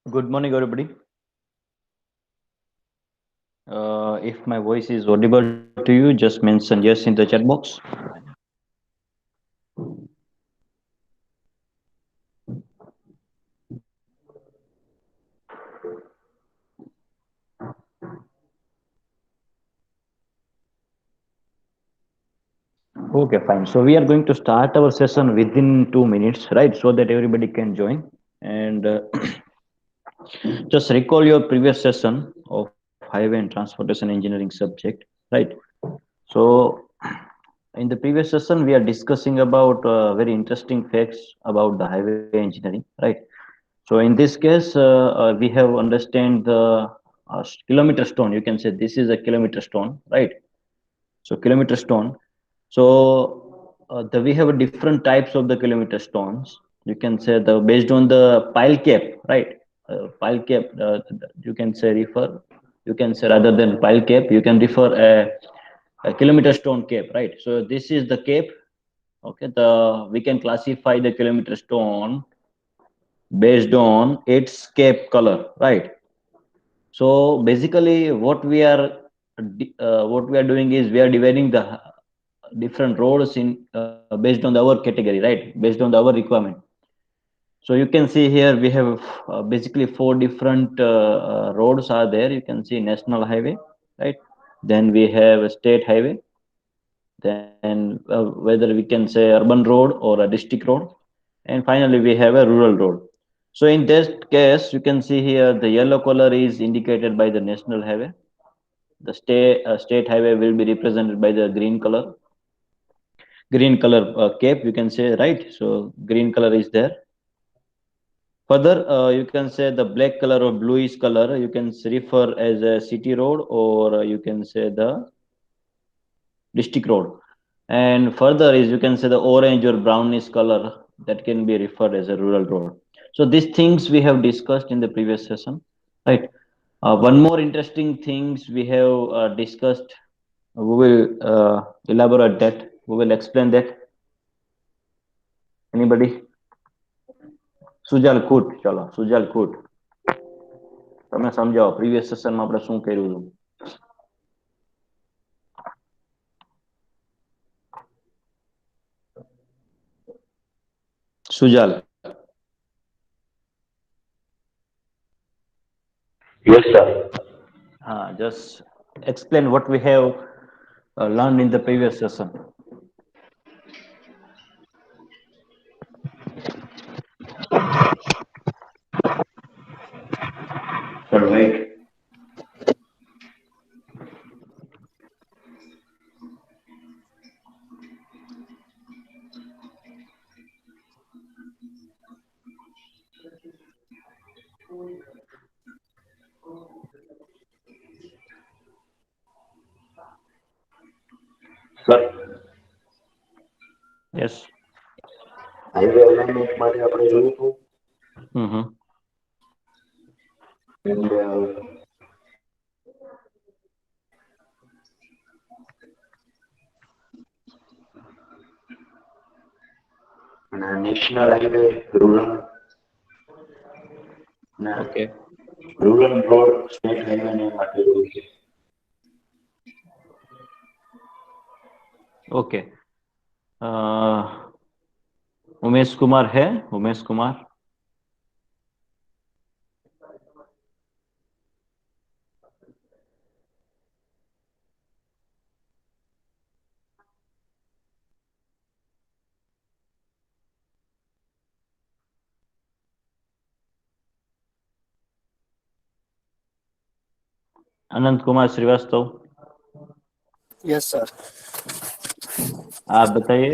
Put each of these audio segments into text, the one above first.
Good morning, everybody. If my voice is audible to you, just mention yes in the chat box. Okay, fine. So we are going to start our session within 2 minutes, right? So that everybody can join. And just recall your previous session of highway and transportation engineering subject, right? So in the previous session, we are discussing about very interesting facts about the highway engineering, right? So in this case, we have understand the kilometer stone. You can say this is a kilometer stone, right? So kilometer stone. So we have different types of the kilometer stones. You can say the based on the pile cap, right? Pile cap. You can say refer. You can say rather than pile cap, you can refer a kilometer stone cap, right? So this is the cap. Okay, the we can classify the kilometer stone based on its cape color, right? So basically what we are doing is we are dividing the different roads in based on our category, right? Based on our requirement. So you can see here we have basically four different roads are there. You can see national highway, right? Then we have a state highway, then whether we can say urban road or a district road, and finally we have a rural road. So in this case, you can see here the yellow color is indicated by the national highway. The state highway will be represented by the green color cape. You can say, right. So green color is there. Further, you can say the black color or bluish color. You can refer as a city road, or you can say the district road. And further is you can say the orange or brownish color that can be referred as a rural road. So these things we have discussed in the previous session, right? One more interesting things we have discussed. We will elaborate that. We will explain that. Anybody? Sujal કૂટ ચલો સુજલ કૂટ તમે સમજાવો previous સેશનમાં આપણે શું કર્યું હતું Sujal Yes, sir. just explain what we have learned in the previous session. Sir, wait. Sir, Yes. Highway alignment માટે આપણે જોયું હતું Mm-hmm. and national highway rural ને Okay. Rural road state highway ને માટે જોયું છે. ओके. उमेश कुमार है? उमेश कुमार? अनंत कुमार श्रीवास्तव? Yes sir. आप बताइए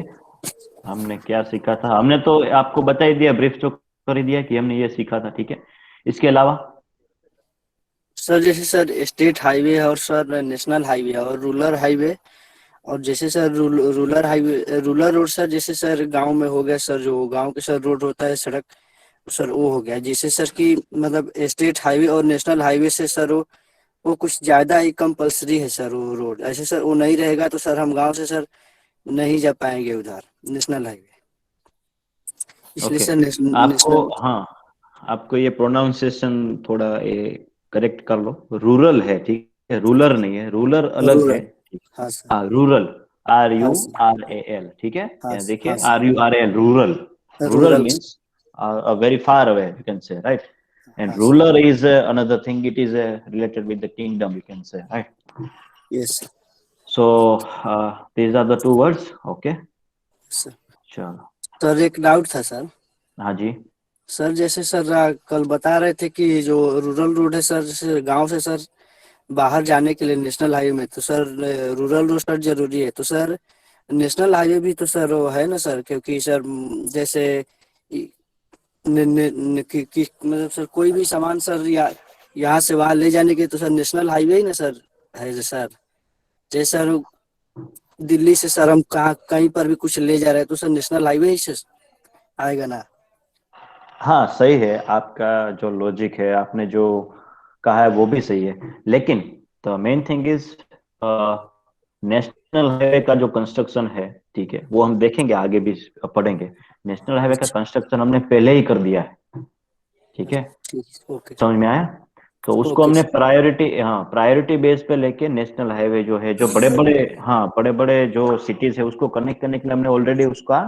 हमने क्या सीखा था। हमने तो आपको बता ही दिया, ब्रीफ तो कर ही दिया कि हमने ये सीखा था, ठीक है। इसके अलावा सर जैसे सर स्टेट हाईवे है और सर नेशनल हाईवे है और रूरल हाईवे, और जैसे sir rural highway rural road sir जैसे सर गांव में हो गया सर, जो गांव के सर रोड होता है सड़क सर वो हो गया। जैसे सर कि मतलब स्टेट हाईवे और नेशनल हाईवे से सर वो कुछ ज्यादा ही कंपल्सरी है सर वो रोड। ऐसे सर वो नहीं रहेगा तो सर हम गांव से सर नहीं जा पाएंगे उधर नेशनल हाईवे, इसलिए ओके सर आपको, नेशनल। हाँ, आपको ये प्रोनाउंसिएशन थोड़ा ये करेक्ट कर लो, रूरल है, ठीक है, रूलर नहीं है, रूलर अलग है, रूरल। ठीक है। हाँ सर। हाँ, रूरल, आर हाँ U sir. R A L, ठीक है, हाँ यहाँ हाँ देखिए, sir. R U R L, rural. Rural rural. Means very far away, you can say, right, and हाँ sir. Ruler is another thing, it is related with the kingdom, you can say, right? Yes sir. So these are the two words, okay? Sir चलो, sir एक doubt था sir. हाँ जी। Sir जैसे sir कल बता रहे थे कि जो रूरल रोड है सर, जैसे गांव से सर बाहर जाने के लिए नेशनल हाईवे में, तो सर रूरल रोड सर जरूरी है, तो सर नेशनल हाईवे भी तो सर वो है ना सर, क्योंकि सर जैसे मतलब सर कोई भी सामान सर यहाँ से वहां ले जाने के तो सर नेशनल हाईवे ही ना सर है जो सर। जैसे सर दिल्ली से सर हम कहाँ कहीं पर भी कुछ ले जा रहे हैं तो सर नेशनल हाईवे ही से आएगा ना। हाँ, सही है आपका जो लॉजिक है, आपने जो कहा है वो भी सही है, लेकिन the main thing is national highway का जो कंस्ट्रक्शन है, ठीक है, वो हम देखेंगे आगे भी पढ़ेंगे। नेशनल हाईवे का कंस्ट्रक्शन हमने पहले ही कर दिया है, ठीक है, ठीक। ओके। समझ में आया? तो उसको ओके हमने सर। प्रायोरिटी, हाँ, प्रायोरिटी बेस पे लेके नेशनल हाईवे जो है, जो बड़े बड़े, हाँ, बड़े बड़े जो सिटीज है उसको कनेक्ट करने के लिए हमने ऑलरेडी उसका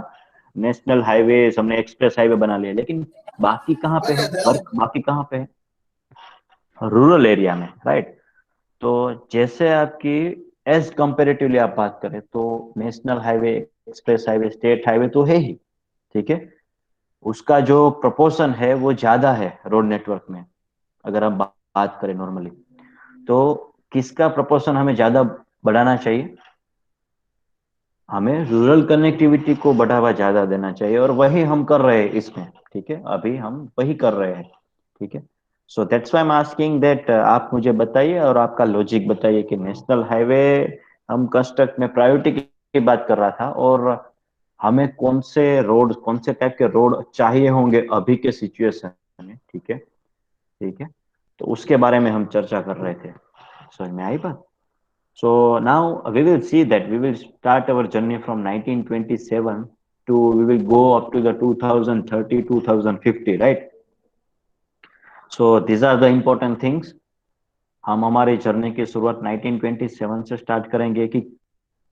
नेशनल हाईवे, हमने एक्सप्रेस हाईवे बना लिया, लेकिन बाकी कहाँ पे है वर्क, बाकी कहाँ पे है? रूरल एरिया में, राइट। तो जैसे आपकी एज कंपेरेटिवली आप बात करें तो national highway, express highway, state highway तो है ही, ठीक है, उसका जो प्रोपोर्शन है वो ज्यादा है रोड नेटवर्क में, अगर हम बात करें नॉर्मली, तो किसका प्रोपोर्शन हमें ज्यादा बढ़ाना चाहिए? हमें रूरल कनेक्टिविटी को बढ़ावा ज्यादा देना चाहिए, और वही हम कर रहे हैं इसमें, ठीक है, अभी हम वही कर रहे हैं, ठीक है। So that's why I am asking that, आप मुझे बताइए और आपका लॉजिक बताइए कि नेशनल हाईवे हम कंस्ट्रक्ट में प्रायोरिटी की बात कर रहा था, और हमें कौन से रोड, कौन से टाइप के रोड चाहिए होंगे अभी के सिचुएशन में, ठीक है, ठीक है, तो उसके बारे में हम चर्चा कर रहे थे, समझ में आई बात? So now we will see that we will start our journey from 1927 to, we will go up to the 2030, 2050, right? So these are the important things. हम हमारे जर्नी की शुरुआत 1927 से स्टार्ट करेंगे कि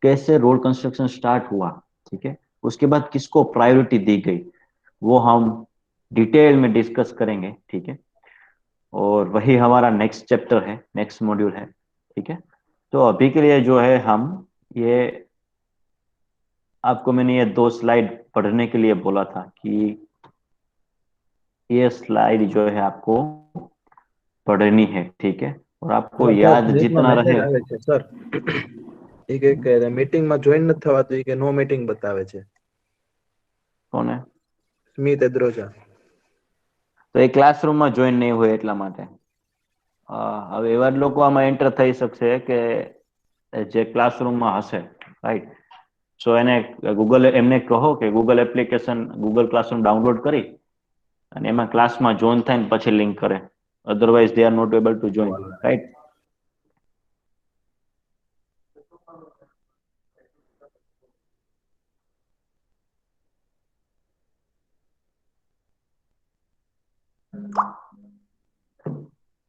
कैसे रोड कंस्ट्रक्शन स्टार्ट हुआ, ठीक है, उसके बाद किसको प्रायोरिटी दी गई, वो हम डिटेल में डिस्कस करेंगे, ठीक है, और वही हमारा नेक्स्ट चैप्टर है, नेक्स्ट मॉड्यूल है, ठीक है। तो अभी के लिए जो है हम ये, आपको मैंने ये दो स्लाइड पढ़ने के लिए बोला था कि ये स्लाइड जो है आपको पढ़नी है, ठीक है, और आपको એમાં સર याद ગ્રુપમાં जितना મેસેજ रहे। આવે છે સર, એ કે મીટિંગમાં જોઈન નથી થવાતું, એ કે નો મીટિંગ બતાવે છે. कौन है? સ્મિત એદ્રોજા. તો એ ક્લાસરૂમમાં જોઈન નહીં હોય એટલા માટે. હવે એવા જ લોકો આમાં એન્ટર થઈ શકશે કે જે ક્લાસરૂમમાં હશે, રાઈટ. સો એને ગૂગલ, એમને કહો કે Google application, Google classroom download કરી અને એમાં ક્લાસમાં જોઈન થાય ને પછી લિંક કરે, otherwise they are not able to join, right.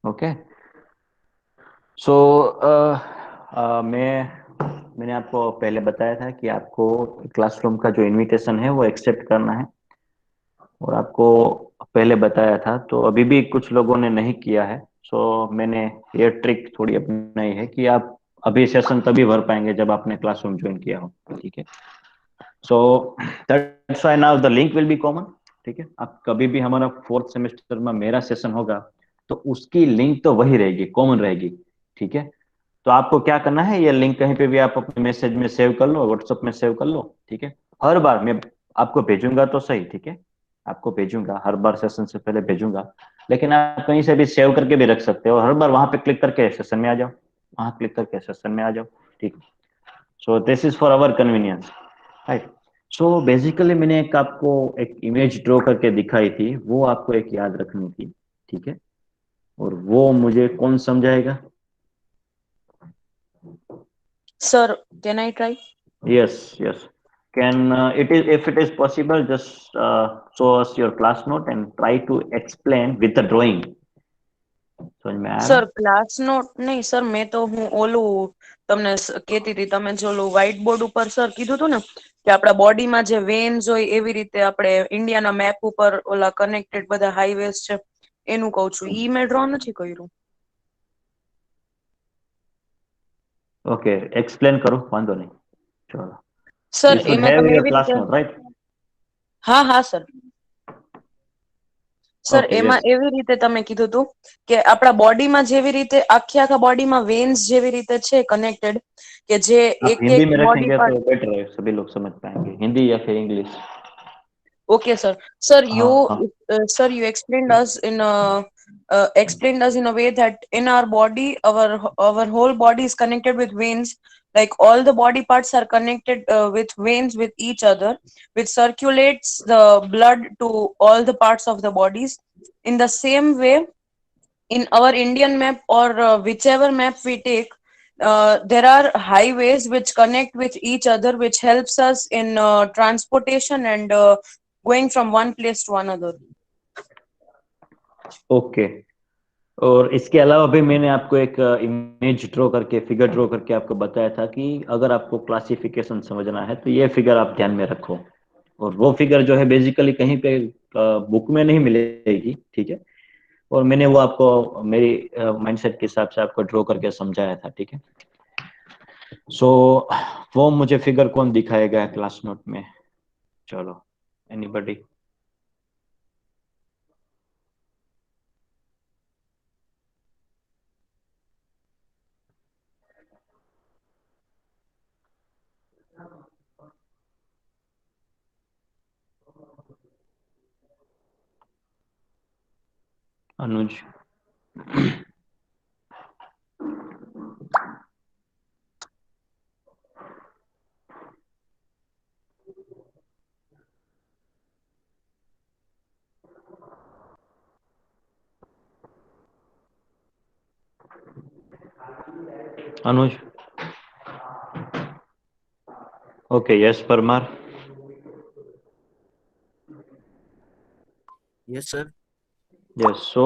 Okay, so मैंने आपको पहले बताया था कि आपको क्लासरूम का जो इनविटेशन है वो एक्सेप्ट करना है, और आपको पहले बताया था, तो अभी भी कुछ लोगों ने नहीं किया है। सो मैंने ये ट्रिक थोड़ी अपनाई है कि आप अभी सेशन तभी भर पाएंगे जब आपने क्लासरूम ज्वाइन किया हो, ठीक है। So that's why now the link will be common, ठीक है। आप कभी भी हमारा फोर्थ सेमेस्टर में मेरा सेशन होगा तो उसकी लिंक तो वही रहेगी, कॉमन रहेगी, ठीक है। तो आपको क्या करना है, ये लिंक कहीं पे भी आप अपने मैसेज में सेव कर लो, व्हाट्सएप में सेव कर लो, ठीक है। हर बार मैं आपको भेजूंगा तो सही, ठीक है, आपको भेजूंगा हर बार, सेशन से पहले भेजूंगा, लेकिन आप कहीं से भी सेव करके भी रख सकते हो, हर बार वहां पे क्लिक करके सेशन में आ जाओ, वहां क्लिक करके सेशन में आ जाओ, ठीक। सो this is for our convenience, right. So basically मैंने एक आपको एक इमेज ड्रॉ करके दिखाई थी, वो आपको एक याद रखनी थी, ठीक है, और वो मुझे कौन समझाएगा? Sir, can I try? Yes yes, can if it is possible, just show us your class note and try to explain with the drawing. समझ में आया સર ક્લાસ નોટ નહીં સર મેં તો હું ઓલું તમને કહેતી હતી તમે જે ઓલું વ્હાઈટ બોર્ડ ઉપર સર કીધું હતું ને કે આપણા બોડીમાં જે વેન્સ હોય એવી રીતે આપણે ઇન્ડિયાના મેપ ઉપર ઓલા કનેક્ટેડ બધા હાઈવેઝ છે એનું કહું છું ઈ મેં ડ્રો નથી કર્યું. ઓકે એક્સપ્લેન કરો વાંધો નહીં ચલો. સર You should એમાં have તમે your એવી class રીતે note, right? હા હા સર સર Okay, એમાં yes. એવી રીતે તમે કીધું હતું કે આપણા બોડીમાં જેવી રીતે આખા બોડીમાં વેન્સ જેવી રીતે છે કનેક્ટેડ કે જે आप એક हिंदी એક में બોડી रखेंगे पार्ट. तो बेटर है, सभी लोग समझ पाएंगे, हिंदी या फिर इंग्लिश. Okay, sir. Sir, हाँ हाँ. you explained us in a way that in our body, our whole body is connected with veins. Like all the body parts are connected with veins with each other, which circulates the blood to all the parts of the bodies. In the same way, in our Indian map or whichever map we take, there are highways which connect with each other, which helps us in transportation and going from one place to another. Okay. और इसके अलावा भी मैंने आपको एक image draw करके figure draw करके आपको बताया था कि अगर आपको क्लासिफिकेशन समझना है तो ये फिगर आप ध्यान में रखो. और वो फिगर जो है बेसिकली कहीं पे बुक में नहीं मिलेगी, ठीक है. और मैंने वो आपको मेरी माइंडसेट के हिसाब से आपको ड्रॉ करके समझाया था, ठीक है. सो वो मुझे फिगर कौन दिखाएगा क्लास नोट में? चलो, anybody? Anuj. Anuj. Okay, yes, Parmar. Yes, sir. Yes, so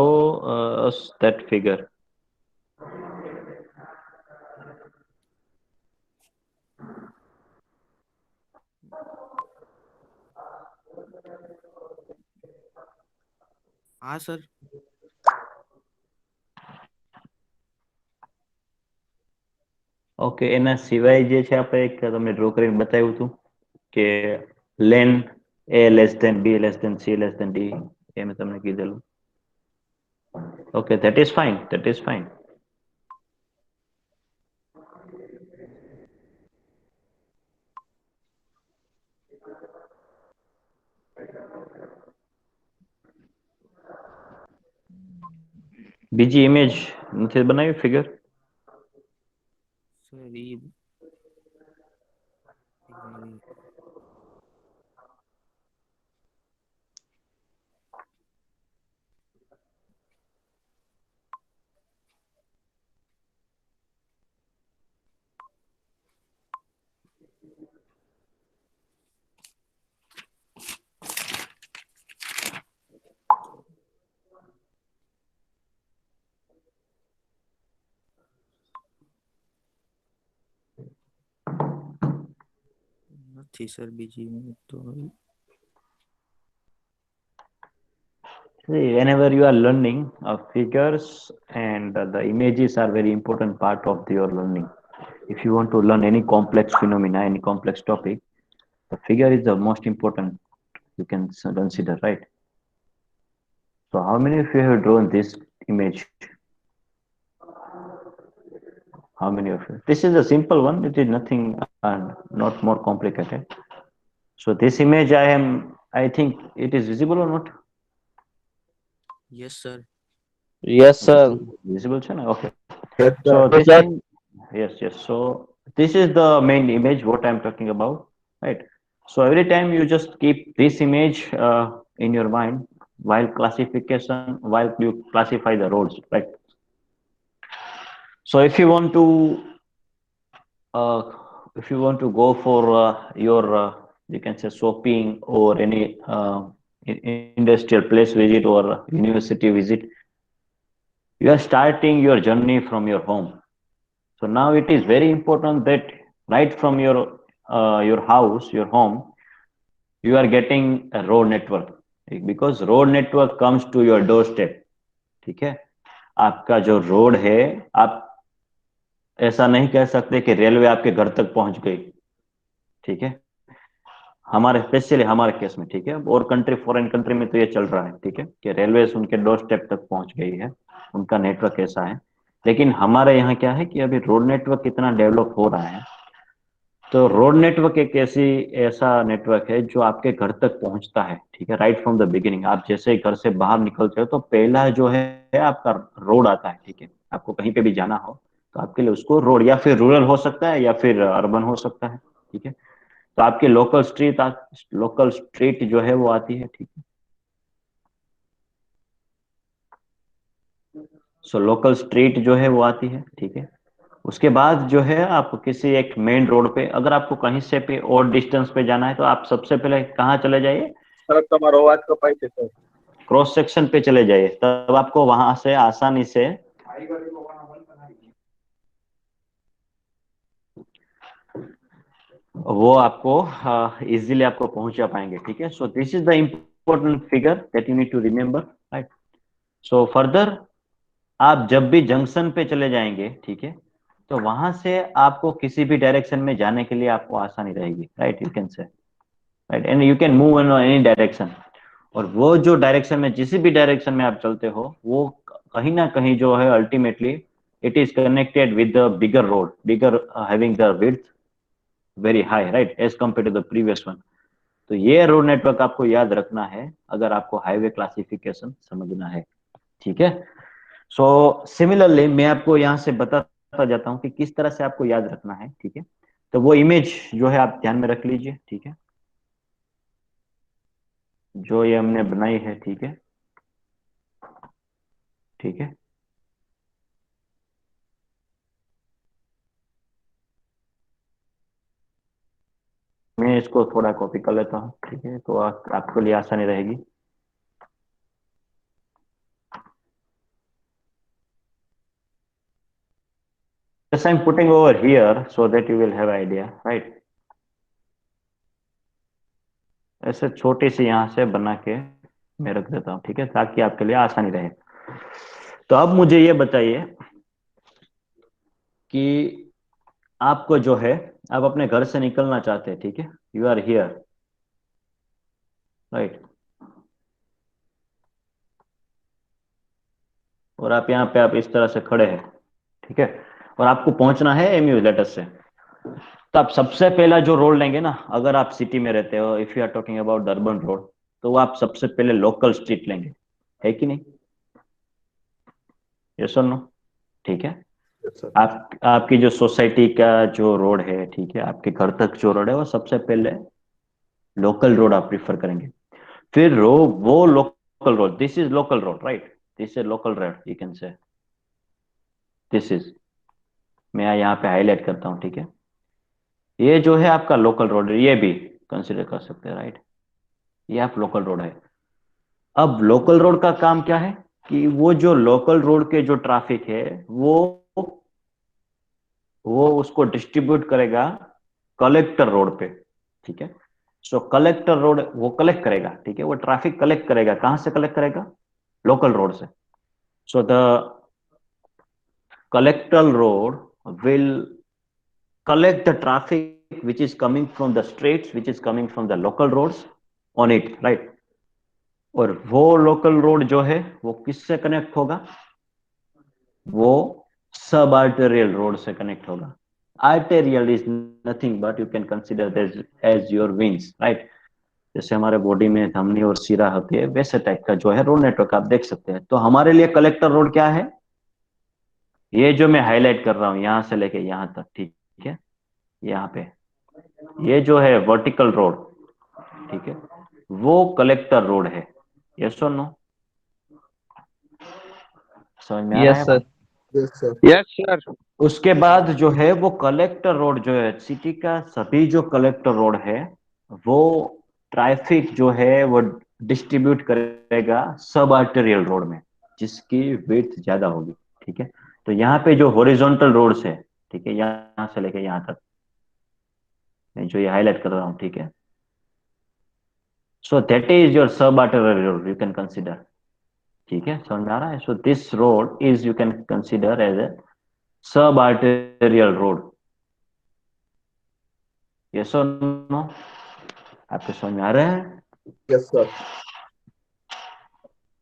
that figure. हाँ सर. ઓકે, એના સિવાય જે છે આપણે એક તમને ડ્રો કરીને બતાવ્યું હતું કે lane A less than B less than C less than D, એ મેં તમને કીધેલું. Okay, that is fine, that is fine. બીજી ઇમેજ નથી બનાવી ફિગર? સર નથી સર બીજી તો See, whenever you are learning figures and the images are very important part of your learning. If you want to learn any complex phenomena, any complex topic, the figure is the most important you can consider, right? So how many of you have drawn this image? How many of you? This is a simple one. It is nothing, not more complicated. So this image I think it is visible or not? Yes, sir. Yes, sir. Visible, okay. Yes, So sir. this Yes. thing, yes. So this is the main image what I'm talking about, right? So every time you just keep this image in your mind while while you classify the roads, right? So uh, if you want to go for your you can say shopping or any industrial place visit or university visit, you are starting your journey from your home. So now it is very important that right from your house, your home, you are getting a road network, because road network comes to your doorstep. ठीक है, आपका जो road है, आप ऐसा नहीं कह सकते कि रेलवे आपके घर तक पहुंच गई। ठीक है, हमारे स्पेशली हमारे केस में, ठीक है, और कंट्री फॉरेन कंट्री में तो ये चल रहा है, ठीक है, कि रेलवे उनके डोर स्टेप तक पहुंच गई है, उनका नेटवर्क ऐसा है। लेकिन हमारे यहाँ क्या है कि अभी रोड नेटवर्क कितना डेवलप हो रहा है, तो रोड नेटवर्क एक ऐसा नेटवर्क है जो आपके घर तक पहुंचता है। ठीक है, राइट फ्रॉम द बिगिनिंग, आप जैसे ही घर से बाहर निकलते हो तो पहला जो है आपका रोड आता है। ठीक है, आपको कहीं पे भी जाना हो तो आपके लिए उसको रोड, या फिर रूरल हो सकता है या फिर अर्बन हो सकता है। ठीक है, तो आपकी लोकल स्ट्रीट जो है वो आती है। ठीक है, सो लोकल स्ट्रीट जो है वो आती है। ठीक है, उसके बाद जो है आप किसी एक मेन रोड पे, अगर आपको कहीं से पे और डिस्टेंस पे जाना है तो आप सबसे पहले कहाँ चले जाइए, सर તમારો અવાજ કપાય છે સર। क्रॉस सेक्शन पे चले जाइए, तब आपको वहां से आसानी से वो आपको इजीली आपको पहुंचा पाएंगे। ठीक है, so this is the important figure that you need to remember, right. So further आप जब भी जंक्शन पे चले जाएंगे, ठीक है, तो वहां से आपको किसी भी डायरेक्शन में जाने के लिए आपको आसानी रहेगी, right, you can say, right, and you can move in any direction. और वो जो डायरेक्शन में, जिस भी डायरेक्शन में आप चलते हो, वो कहीं ना कहीं जो है ultimately it is connected with the bigger road, bigger having the width very high, right, as compare to the previous one. तो ये रोड नेटवर्क आपको याद रखना है अगर आपको हाईवे क्लासिफिकेशन समझना है। ठीक है, सो सिमिलरली मैं आपको यहाँ से बताता जाता हूँ कि किस तरह से आपको याद रखना है। ठीक है, तो वो इमेज जो है आप ध्यान में रख लीजिए। ठीक है, जो ये हमने बनाई है। ठीक है, ठीक है, मैं इसको थोड़ा कॉपी कर लेता हूँ। ठीक है, तो आपके लिए आसानी रहेगी। Yes, I'm putting over here so that you will have idea, right? ऐसे छोटी सी यहाँ से बना के मैं रख देता हूँ। ठीक है, ताकि आपके लिए आसानी रहे। तो अब मुझे ये बताइए कि आपको जो है, आप अपने घर से निकलना चाहते हैं। ठीक है, यू आर हियर, राइट, और आप यहाँ पे आप इस तरह से खड़े हैं। ठीक है, और आपको पहुंचना है एमयू लेटर से। तो आप सबसे पहला जो रोड लेंगे ना, अगर आप सिटी में रहते हो, if you are talking about the urban road, तो वो आप सबसे पहले लोकल स्ट्रीट लेंगे, है कि नहीं? यस और नो? ठीक है, Yes, sir. आपकी जो सोसाइटी का जो रोड है, ठीक है, आपके घर तक जो रोड है, वो सबसे पहले लोकल रोड आप प्रिफर करेंगे। फिर वो local road, this is local road, right, this is local road, you can से दिस इज, मैं यहाँ पे हाईलाइट करता हूँ। ठीक है, ये जो है आपका लोकल रोड, ये भी कंसिडर कर सकते हैं, राइट, ये आप लोकल रोड है। अब लोकल रोड का काम क्या है कि वो जो लोकल रोड के जो ट्रैफिक है, वो उसको डिस्ट्रीब्यूट करेगा कलेक्टर रोड पे। ठीक है, सो कलेक्टर रोड वो कलेक्ट करेगा। ठीक है, वो ट्रैफिक कलेक्ट करेगा, कहां से कलेक्ट करेगा? लोकल रोड से। So the collector road will collect the traffic which is coming from the streets, which is coming from the local roads on it, right? और वो लोकल रोड जो है वो किससे कनेक्ट होगा? वो सब आर्टेरियल रोड से कनेक्ट होगा। Arterial is nothing but you can consider this as your wings, right, जैसे हमारे बॉडी में धमनी और सिरा होती है, वैसे टाइप का जो है रोड नेटवर्क आप देख सकते हैं। तो हमारे लिए कलेक्टर रोड क्या है? ये जो मैं हाईलाइट कर रहा हूं, यहां से लेके यहां तक, ठीक है, यहाँ पे ये जो है वर्टिकल रोड, ठीक है, वो कलेक्टर रोड है। यस और नो? समझ में आ रहा यस है सर। बात? Yes, sir. Yes sir. उसके बाद जो है वो कलेक्टर रोड जो है, सिटी का सभी जो कलेक्टर रोड है वो ट्रैफिक जो है वो डिस्ट्रीब्यूट करेगा सब आर्टेरियल रोड में, जिसकी विड्थ ज्यादा होगी, ठीक है। तो यहाँ पे जो हॉरिजॉन्टल रोड्स है, ठीक है, यहाँ से लेके यहाँ तक मैं जो ये हाईलाइट कर रहा हूँ, ठीक है, so that is your sub arterial road, you can consider, ठीक है, समझ में आ रहा है। So this road is, you can consider as a sub arterial road, yes और नो, आपको समझ में आ रहा है? Yes sir.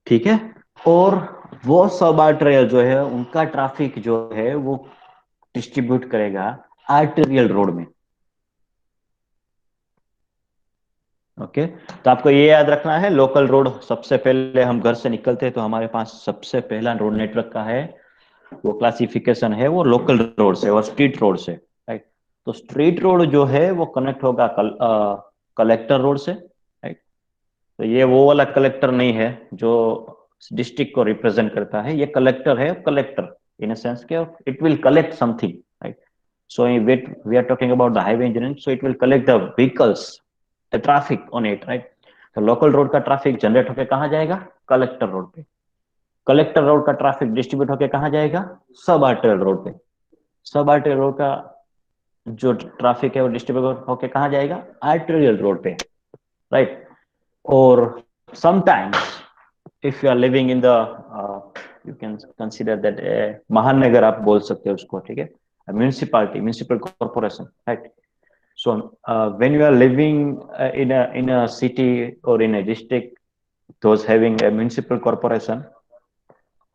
ठीक है। और वो सब आर्टेरियल जो है उनका ट्रैफिक जो है वो डिस्ट्रीब्यूट करेगा आर्टेरियल रोड में, ओके। तो आपको ये याद रखना है, लोकल रोड सबसे पहले हम घर से निकलते हैं तो हमारे पास सबसे पहला रोड नेटवर्क का है वो क्लासिफिकेशन है वो लोकल रोड से और स्ट्रीट रोड से, राइट। तो स्ट्रीट रोड जो है वो कनेक्ट होगा कलेक्टर रोड से, राइट। तो ये वो वाला कलेक्टर नहीं है जो डिस्ट्रिक्ट को रिप्रेजेंट करता है, ये कलेक्टर है, कलेक्टर इन अ सेंस के it will collect something, right. So we are talking about the highway engineering, so it will collect the vehicles, the traffic on it, right. तो local road का traffic generate होकर कहाँ जाएगा? Collector road पे। Collector road का traffic distribute होकर कहाँ जाएगा? सब आर्टेरियल रोड पे। सब आर्टेरियल रोड का जो ट्रैफिक है वो डिस्ट्रीब्यूट होकर कहाँ जाएगा? आर्टेरियल रोड पे, राइट। और sometimes if you are living in the you can consider that महानगर आप बोल सकते हो उसको, ठीक है, municipality, municipal corporation, right. So when you are living in a city or in a district, those having a municipal corporation,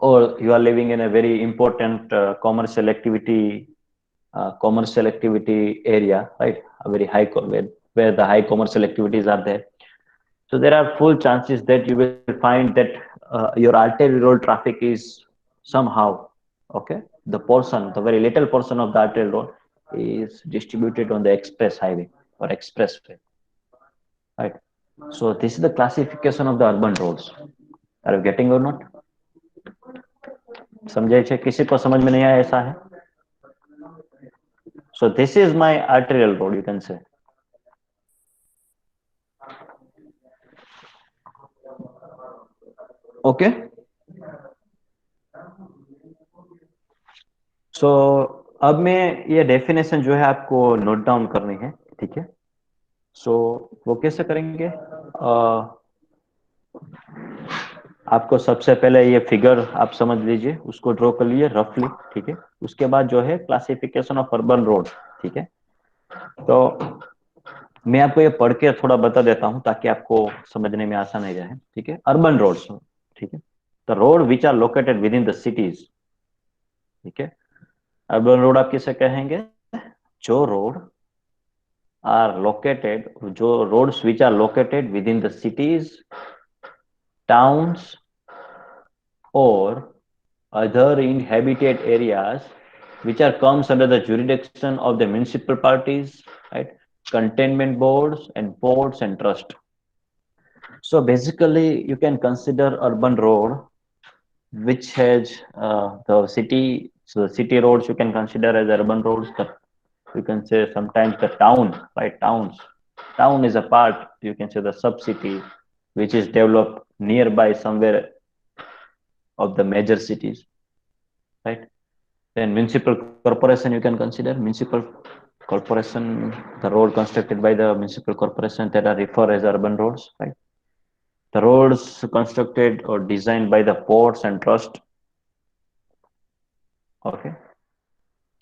or you are living in a very important commercial activity area, right? A very high where the high commercial activities are there. So there are full chances that you will find that your arterial road traffic is somehow, okay, the very little portion of the arterial road is distributed on the express highway or expressway, right? So this is the classification of the urban roads. Are you getting or not? समझे छे? किसी को समझ में नहीं आया ऐसा है? So this is my arterial road, you can say. Okay. So अब मैं ये डेफिनेशन जो है आपको नोट डाउन करनी है, ठीक है। सो वो कैसे करेंगे? आपको सबसे पहले ये फिगर आप समझ लीजिए, उसको ड्रॉ कर लीजिए रफली, ठीक है। उसके बाद जो है क्लासिफिकेशन ऑफ अर्बन रोड, ठीक है। तो मैं आपको ये पढ़ के थोड़ा बता देता हूं ताकि आपको समझने में आसान हो जाए, ठीक है। अर्बन रोड्स, ठीक है, the road which are located with in the cities, ठीक है। अर्बन रोड आप किसे कहेंगे? जो रोड आर लोकेटेड, जो roads which are located with in the cities, towns or other inhabited areas which are comes under the jurisdiction of the municipal parties, right, containment boards and ports and trust. So basically you can consider urban road which has the city, so the city roads you can consider as urban roads. You can say sometimes the town, right, town is a part, you can say the sub city which is developed nearby somewhere of the major cities, right. Then municipal corporation you can consider, municipal corporation, the road constructed by the municipal corporation that are referred as urban roads, right. The roads constructed or designed by the ports and trust, okay.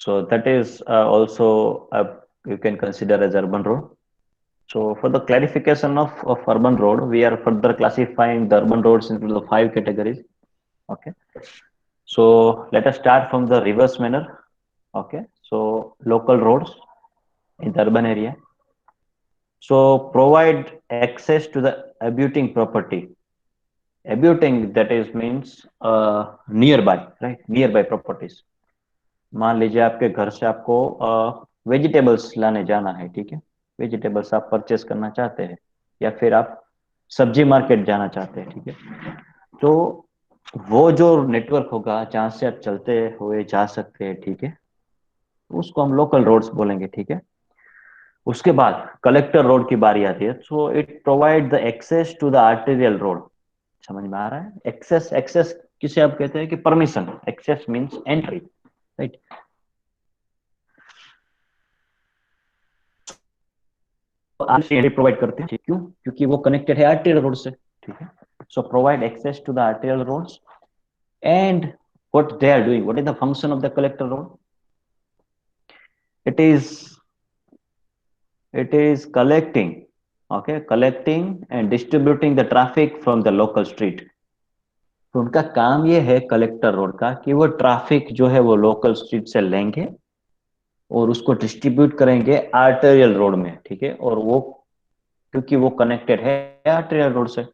So that is also you can consider as urban road. So for the clarification of urban road, we are further classifying the urban roads into the 5 categories, okay. So let us start from the reverse manner. Okay, so local roads in the urban area. So provide access to the abutting property. Abutting, that is means nearby, right? Nearby properties. मान लीजिए आपके घर से आपको vegetables लाने जाना है, ठीक है, वेजिटेबल्स आप परचेस करना चाहते हैं या फिर आप सब्जी मार्केट जाना चाहते हैं, ठीक है। तो वो जो नेटवर्क होगा जहां से आप चलते हुए जा सकते हैं, ठीक है, उसको हम लोकल रोड्स बोलेंगे, ठीक है। उसके बाद कलेक्टर रोड की बारी आती है, so it provide the access to the arterial road. समझ में आ रहा है? एक्सेस, एक्सेस किसे आप कहते हैं कि permission, access means entry, right. Entry provide करते हैं, क्यों? क्योंकि वो कनेक्टेड है आर्टेरियल रोड से, ठीक है। So provide access to the arterial roads and what they are doing, what is the function of the collector road? it is it is collecting, okay, collecting and distributing the traffic from the local street। तो उनका काम ये है collector road का कि वो traffic जो है वो लोकल स्ट्रीट से लेंगे और उसको डिस्ट्रीब्यूट करेंगे आर्टेरियल रोड में, ठीक है। और वो क्योंकि वो कनेक्टेड है आर्टेरियल रोड से।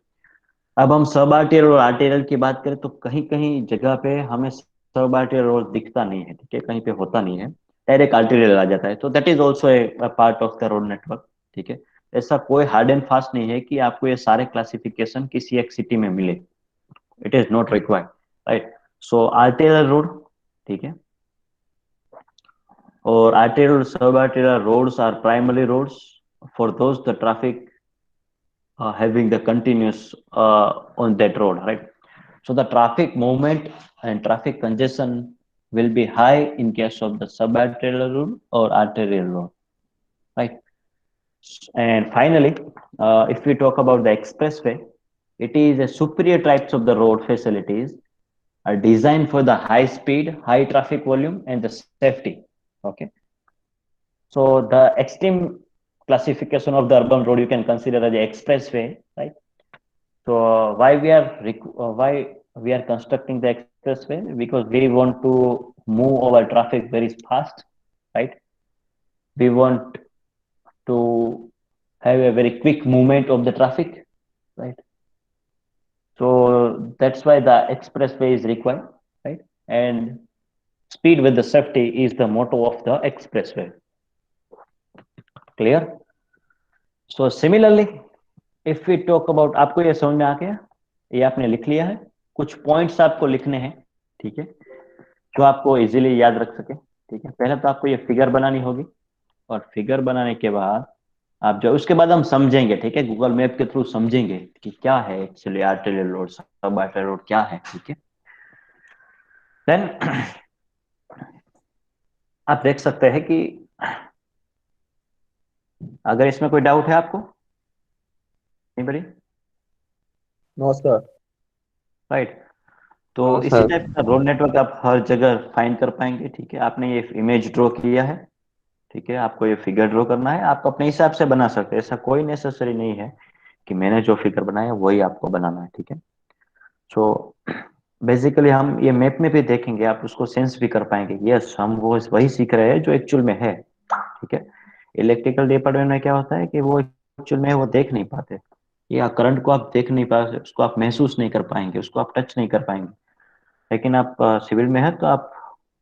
अब हम सब आर्टेरियल और आर्टेरियल की बात करें तो कहीं कहीं जगह पे हमें सब आर्टेरियल रोड दिखता नहीं है, ठीक है, कहीं पे होता नहीं है, डायरेक्ट आर्टेरियल आ जाता है, तो that is also a part of the road network, ठीक है। ऐसा कोई हार्ड एंड फास्ट नहीं है कि आपको ये सारे क्लासिफिकेशन किसी एक सिटी में मिले, it is not required, right. So arterial road, ठीक है, और arterial subarterial roads are primary roads for those the traffic having the continuous on that road, right? So the traffic movement and traffic congestion will be high in case of the subarterial road or arterial road, right? And finally, if we talk about the expressway, it is a superior types of the road facilities are designed for the high speed, high traffic volume and the safety, okay. So the extreme classification of the urban road you can consider as the expressway, right? So why we are constructing the expressway? Because we want to move our traffic very fast, right? We want to have a very quick movement of the traffic, right? So that's why the expressway is required, right? And speed with the safety is the motto of the expressway. Clear? So similarly, if we talk about, आपको ये समझ में आ गया? ये आपने लिख लिया है? कुछ पॉइंट्स आपको लिखने हैं, ठीक है, जो आपको इजीली याद रख सके, ठीक है। पहले तो आपको ये फिगर बनानी होगी और फिगर बनाने के बाद आप जो उसके बाद हम समझेंगे, ठीक है, गूगल मैप के थ्रू समझेंगे कि क्या है एक्चुअली आर्टेरियल रोड, सब आर्टेरियल रोड क्या है, ठीक है। देन आप देख सकते हैं कि अगर इसमें कोई डाउट है आपको, एनीबॉडी? No sir. राइट। तो हाँ, इसी सर। टाइप का रोड नेटवर्क आप हर जगह फाइंड कर पाएंगे, ठीक है। आपने ये इमेज ड्रॉ किया है, ठीक है, आपको ये फिगर ड्रॉ करना है, आप अपने हिसाब से बना सकते हैं, ऐसा कोई नेसेसरी नहीं है कि मैंने जो फिगर बनाया वही आपको बनाना है, ठीक है। सो बेसिकली हम ये मैप में भी देखेंगे, आप उसको सेंस भी कर पाएंगे, यस हम वो वही सीख रहे हैं जो एक्चुअल में है, ठीक है। इलेक्ट्रिकल डिपार्टमेंट में क्या होता है कि वो एक्चुअल में वो देख नहीं पाते, या करंट को आप देख नहीं पाते, उसको आप महसूस नहीं कर पाएंगे, उसको आप टच नहीं कर पाएंगे। लेकिन आप सिविल में है तो आप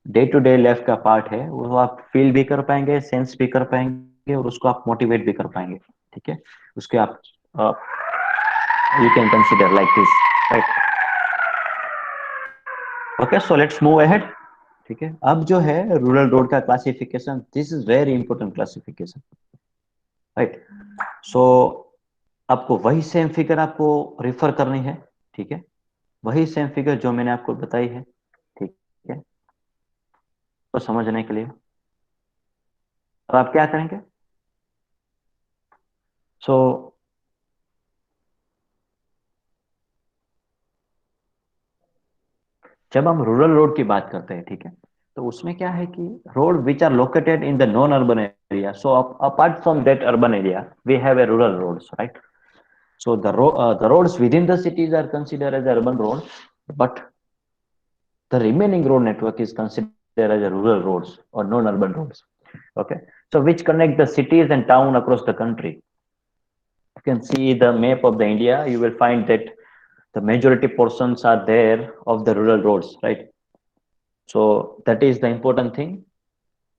डे टू डे लाइफ का पार्ट है, वो आप फील भी कर पाएंगे, सेंस भी कर पाएंगे और उसको आप मोटिवेट भी कर पाएंगे, ठीक है। उसके आप you can consider like this, right. Okay, so let's move ahead, ठीक है। अब जो है रूरल रोड का classification, this is very important classification, right. So आपको वही सेम फिगर आपको रिफर करनी है, ठीक है, वही सेम फिगर जो मैंने आपको बताई है, ठीक है, तो समझने के लिए अब आप क्या करेंगे? सो जब हम रूरल रोड की बात करते हैं, ठीक है, तो उसमें क्या है कि road which are located in the non urban area, so apart from that urban area we have a rural roads, right. So the roads within the cities are considered as urban roads, but the remaining road network is considered as a rural roads or non-urban roads. Okay, so which connect the cities and town across the country. You can see the map of the India. You will find that the majority portions are there of the rural roads, right? So that is the important thing.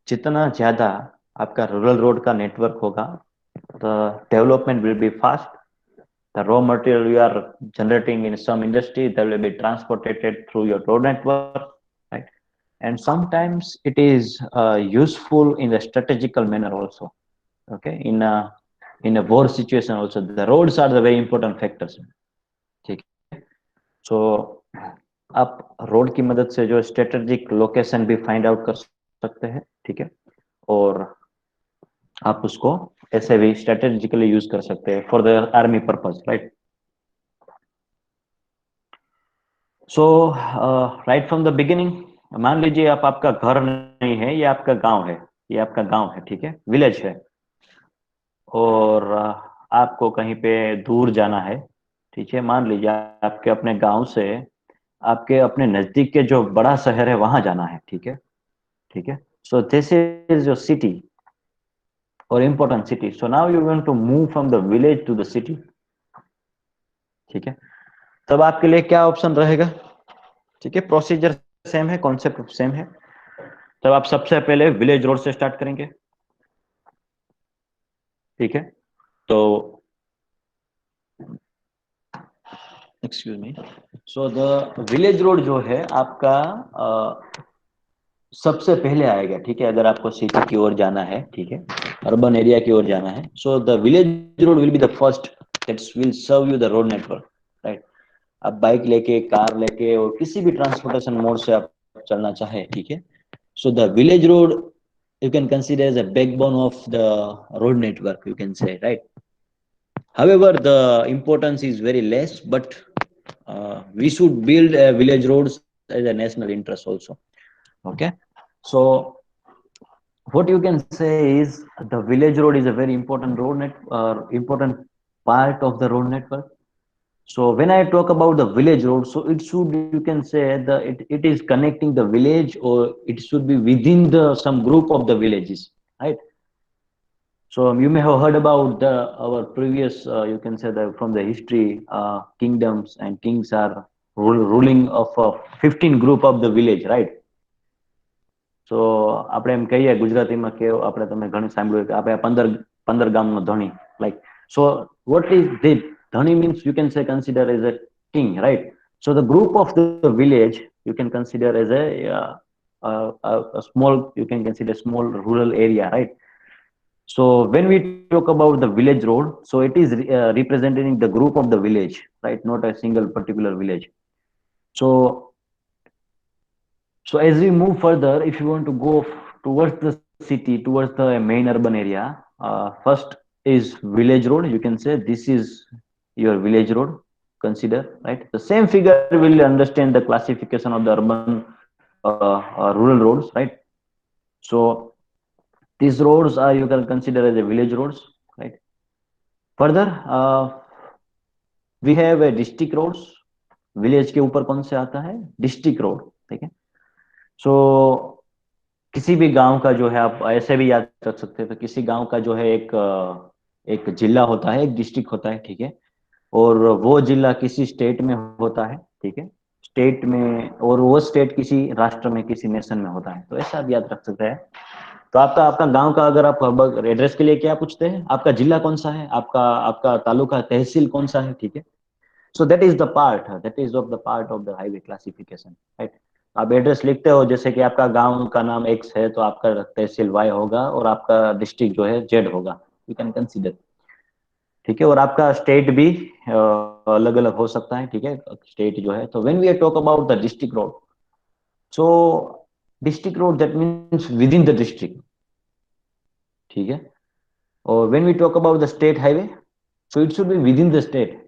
जितना ज्यादा आपका rural road का network होगा, the development will be fast. The raw material you are generating in some industry that will be transported through your road network, right? And sometimes it is useful in a strategical manner also, Okay, in a war situation also the roads are the very important factors. ठीक है, so आप road की मदद से जो strategic location भी find out कर सकते हैं, ठीक है, और आप उसको ऐसे भी स्ट्रेटेजिकली यूज कर सकते हैं for the army purpose, right. So right from the beginning, मान लीजिए आप, आपका घर नहीं है, ये आपका गांव है, ये आपका गांव है, ठीक है, विलेज है, और आपको कहीं पे दूर जाना है, ठीक है, मान लीजिए आपके अपने गांव से आपके अपने नजदीक के जो बड़ा शहर है वहां जाना है, ठीक है, ठीक है. So this is your city और important city. So now you want to move from the village to the city, ठीक है. तब आपके लिए क्या ऑप्शन रहेगा, ठीक है, प्रोसीजर सेम है, कॉन्सेप्ट सेम है. तब आप सबसे पहले विलेज रोड से स्टार्ट करेंगे, ठीक है. तो excuse me, so the village road जो है आपका सबसे पहले आएगा, ठीक है, अगर आपको सिटी की ओर जाना है, ठीक है, अर्बन एरिया की ओर जाना है. So the village road will be the first that will serve you the road network, right. आप बाइक लेके, कार लेके और किसी भी ट्रांसपोर्टेशन मोड से आप चलना चाहे, ठीक है. So the village road you can consider as a backbone of the road network, you can say, right. However, the importance is very less, but we should build village roads as a national interest also. Okay, so what you can say is the village road is a very important road important part of the road network. So when I talk about the village road, so it should, you can say, it is connecting the village, or it should be within the some group of the villages, right. So you may have heard about our previous, you can say that from the history, kingdoms and kings are ruling of 15 group of the village, right. So આપણે એમ કહીએ ગુજરાતીમાં કે આપણે તમે ઘણું સાંભળ્યું કે આપણે 15 ગામનો ધણી, like, so what is the dhani means, you can say consider as a king, right. So the group of the village you can consider as a small, you can consider small rural area, right. So when we talk about the village road, so it is representing the group of the village, right, not a single particular village. So so as we move further, if you want to go towards the city, towards the main urban area, first is village road. You can say this is your village road. Consider, right? The same figure will understand the classification of the urban rural roads, right? So these roads are, you can consider as a village roads, right? Further, we have a district roads. Village के ऊपर कौन से आता है, district road, ठीक है. सो किसी भी गांव का जो है, आप ऐसे भी याद रख सकते हैं, तो किसी गांव का जो है एक जिला होता है, एक डिस्ट्रिक्ट होता है, ठीक है, और वो जिला किसी स्टेट में होता है, ठीक है, स्टेट में, और वो स्टेट किसी राष्ट्र में, किसी नेशन में होता है. तो ऐसा आप याद रख सकते हैं. तो आपका आपका गांव का अगर आप एड्रेस के लिए क्या पूछते हैं, आपका जिला कौन सा है, आपका आपका तालुका, तहसील कौन सा है, ठीक है. So that is the part, that is of the part of the highway classification, right. आप एड्रेस लिखते हो, जैसे कि आपका गांव का नाम X है, तो आपका तहसील Y होगा, और आपका डिस्ट्रिक्ट जो है Z होगा, यू कैन कंसीडर, ठीक है. और आपका स्टेट भी अलग अलग हो सकता है, ठीक है, स्टेट जो है. तो when we talk about the district road, so district road that means with in the district, ठीक है. और when we talk about the state highway, so it should be with in the state,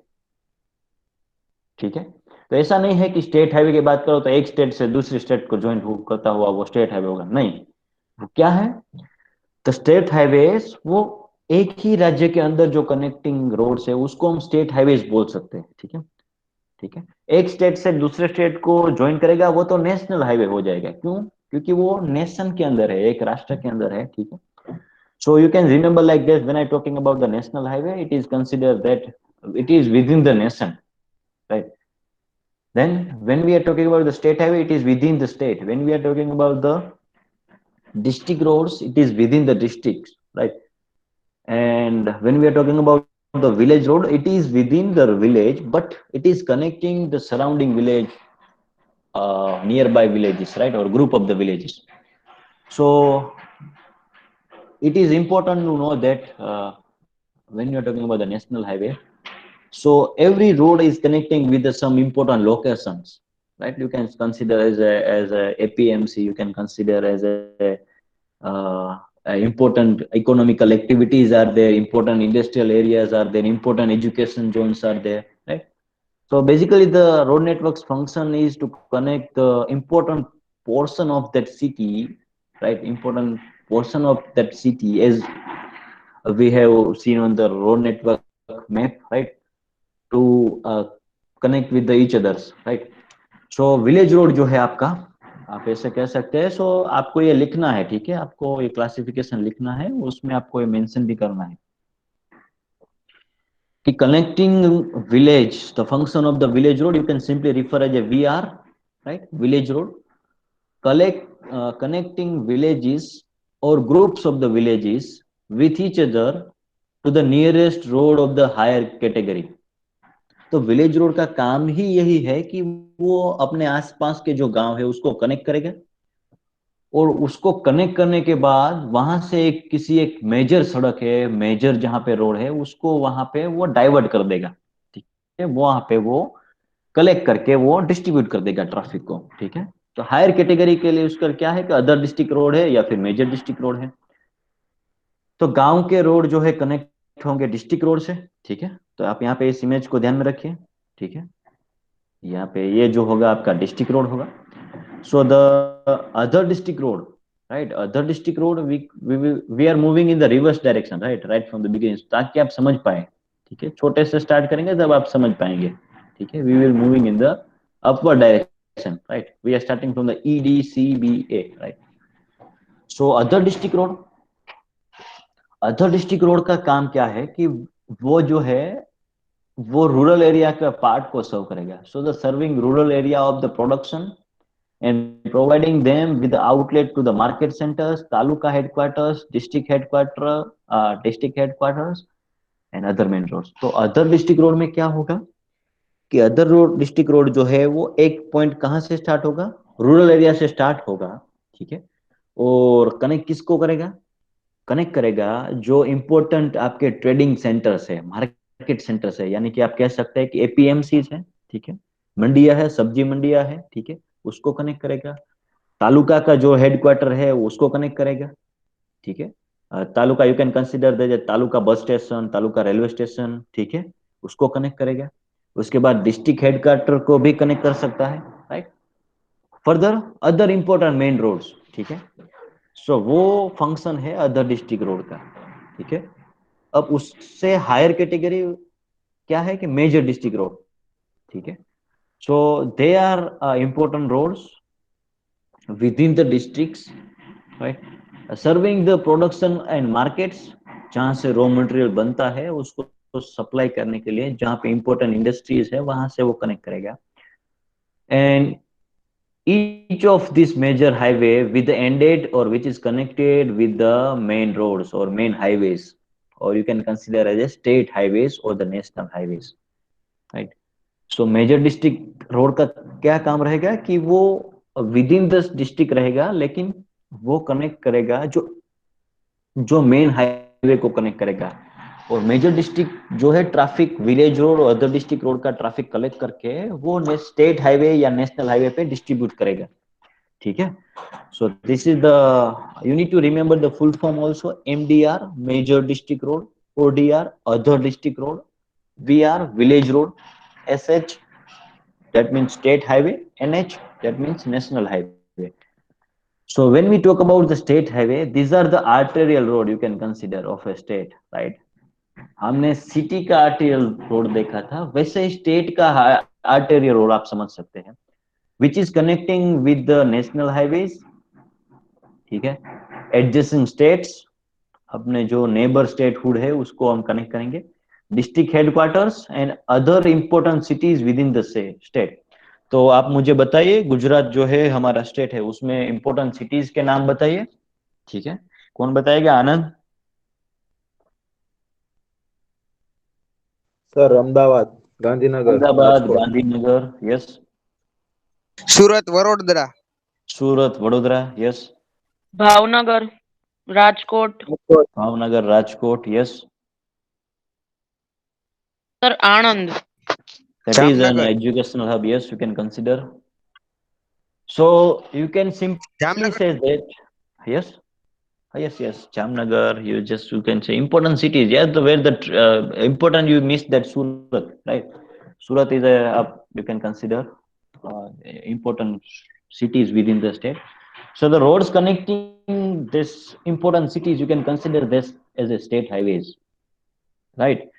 ठीक है. तो ऐसा नहीं है कि स्टेट हाईवे की बात करो तो एक स्टेट से दूसरी स्टेट को ज्वाइन करता हुआ वो स्टेट हाईवे होगा, नहीं. वो क्या है, द स्टेट हाईवेज, वो एक ही राज्य के अंदर जो कनेक्टिंग रोड्स है उसको हम स्टेट हाईवेज बोल सकते हैं, ठीक है, ठीक है. एक स्टेट से दूसरे स्टेट को ज्वाइन करेगा वो तो नेशनल हाईवे हो जाएगा. क्यों, क्योंकि वो नेशन के अंदर है, एक राष्ट्र के अंदर है, ठीक है. So you can remember like this, when I talking about the national highway, it is considered that it is within the nation, right. Then when we are talking about the state highway, it is within the state. When we are talking about the district roads, it is within the district, right. And when we are talking about the village road, it is within the village, but it is connecting the surrounding village, nearby villages, right, or group of the villages. So it is important to know that when you are talking about the national highway, so every road is connecting with some important locations, right? You can consider as a APMC, you can consider as a important economical activities are there, important industrial areas are there, important education zones are there, right? So basically, the road network's function is to connect the important portion of that city, right? Important portion of that city, as we have seen on the road network map, right? To connect with the each others, right? So village road जो है आपका, आप ऐसे कह सकते हैं. सो आपको ये लिखना है, ठीक है, आपको ये क्लासिफिकेशन लिखना है, उसमें आपको ये मेंशन भी करना है कि connecting village, the function of the village road you can simply refer as a VR, right? Village road connecting villages or groups of the villages with each other to the nearest road of the higher category. तो village road का काम ही यही है कि वो अपने आसपास के जो गांव है उसको कनेक्ट करेगा, और उसको कनेक्ट करने के बाद वहां से किसी एक मेजर सड़क है, मेजर जहां पे रोड है, उसको वहां पे वो डाइवर्ट कर देगा, ठीक है, वहां पे वो कलेक्ट करके वो डिस्ट्रीब्यूट कर देगा ट्रैफिक को, ठीक है. तो हायर कैटेगरी के लिए उसका क्या है कि अदर डिस्ट्रिक्ट रोड है या फिर मेजर डिस्ट्रिक्ट रोड है. तो गांव के रोड जो है कनेक्ट होंगे डिस्ट्रिक्ट रोड से, ठीक है. तो आप यहाँ पे इस इमेज को ध्यान में रखिए, ठीक है. यहाँ पे ये जो होगा आपका डिस्ट्रिक्ट रोड होगा. So the other district road, right, other district road we are moving in the reverse direction, right from the beginning, ताकि आप समझ पाए, ठीक है. छोटे से स्टार्ट करेंगे तब आप समझ पाएंगे, ठीक है. We will moving in the upward direction, right. We are starting from the EDCBA, right. So other district road, other district road का काम क्या है कि वो जो है वो रूरल एरिया के पार्ट को सर्व करेगा. So the serving rural area of the production and providing them with the outlet to the market centers, taluka headquarters, district headquarters and other main roads. तो अदर डिस्ट्रिक्ट रोड में क्या होगा कि other road district road जो है वो एक point कहां से स्टार्ट होगा, रूरल एरिया से स्टार्ट होगा, ठीक है. और कनेक्ट किसको करेगा, कनेक्ट करेगा जो इंपॉर्टेंट आपके ट्रेडिंग सेंटर्स है, मार्केट सेंटर्स है, यानी कि आप कह सकते हैं कि APMCs है, ठीक है, मंडिया है, सब्जी मंडिया है, ठीक है, उसको कनेक्ट करेगा. तालुका का जो हेडक्वार्टर है उसको कनेक्ट करेगा, ठीक है. Taluka you can consider the taluka bus station, taluka railway station, ठीक है, उसको कनेक्ट करेगा. उसके बाद डिस्ट्रिक्ट हेडक्वार्टर को भी कनेक्ट कर सकता है, right. Further other important main roads, ठीक है. सो वो फंक्शन है अदर डिस्ट्रिक्ट रोड का, ठीक है. अब उससे हायर कैटेगरी क्या है कि मेजर डिस्ट्रिक्ट रोड, ठीक है. So they are important roads within the districts, right? Serving the production and markets, जहाँ से रॉ मटेरियल बनता है उसको सप्लाई करने के लिए, जहाँ पे इंपॉर्टेंट इंडस्ट्रीज है वहां से वो कनेक्ट करेगा. And each of this major highway with the ended or which is connected with the main roads or main highways, or you can consider as a state highways or the national highways, right? So major district road का क्या काम रहेगा कि वो with in the district रहेगा, लेकिन वो connect करेगा जो मेन हाईवे को कनेक्ट करेगा. और मेजर डिस्ट्रिक्ट जो है ट्रैफिक विलेज रोड और अदर डिस्ट्रिक्ट रोड का ट्रैफिक कलेक्ट करके वो स्टेट हाईवे या नेशनल हाईवे पे डिस्ट्रीब्यूट करेगा, ठीक है. So this is the, you need to remember the full form also. MDR major district road, ODR other district road, VR village road, SH that means state highway, NH that means national highway. So when we talk about the state highway, these are the arterial road you can consider of a state, right? हमने city का arterial road देखा था, वैसे state का arterial road आप समझ सकते हैं, which is connecting with the national highways, ठीक है. adjacent states, अपने जो नेबर स्टेटहुड है उसको हम कनेक्ट करेंगे. District headquarters and other important cities with in the state. तो आप मुझे बताइए, गुजरात जो है हमारा स्टेट है, उसमें इंपॉर्टेंट सिटीज के नाम बताइए, ठीक है. कौन बताएगा? Anand. Sir Ahmedabad, Gandhinagar, Ahmedabad, Rajkot. Gandhinagar, yes. Surat, Vadodara. Surat, Vadodara, yes. Bhavnagar. Rajkot. Bhavnagar, Rajkot, yes. Sir, Anand. That is an Jamnagar. educational hub, yes, you can consider. So you can simply Jamnagar. say that, yes. Yes, Jamnagar. You can say important cities. Yes, where the important you missed that Surat, right? Surat is you can consider important cities within the state. So the roads connecting this important cities, you can consider this as a state highways, right?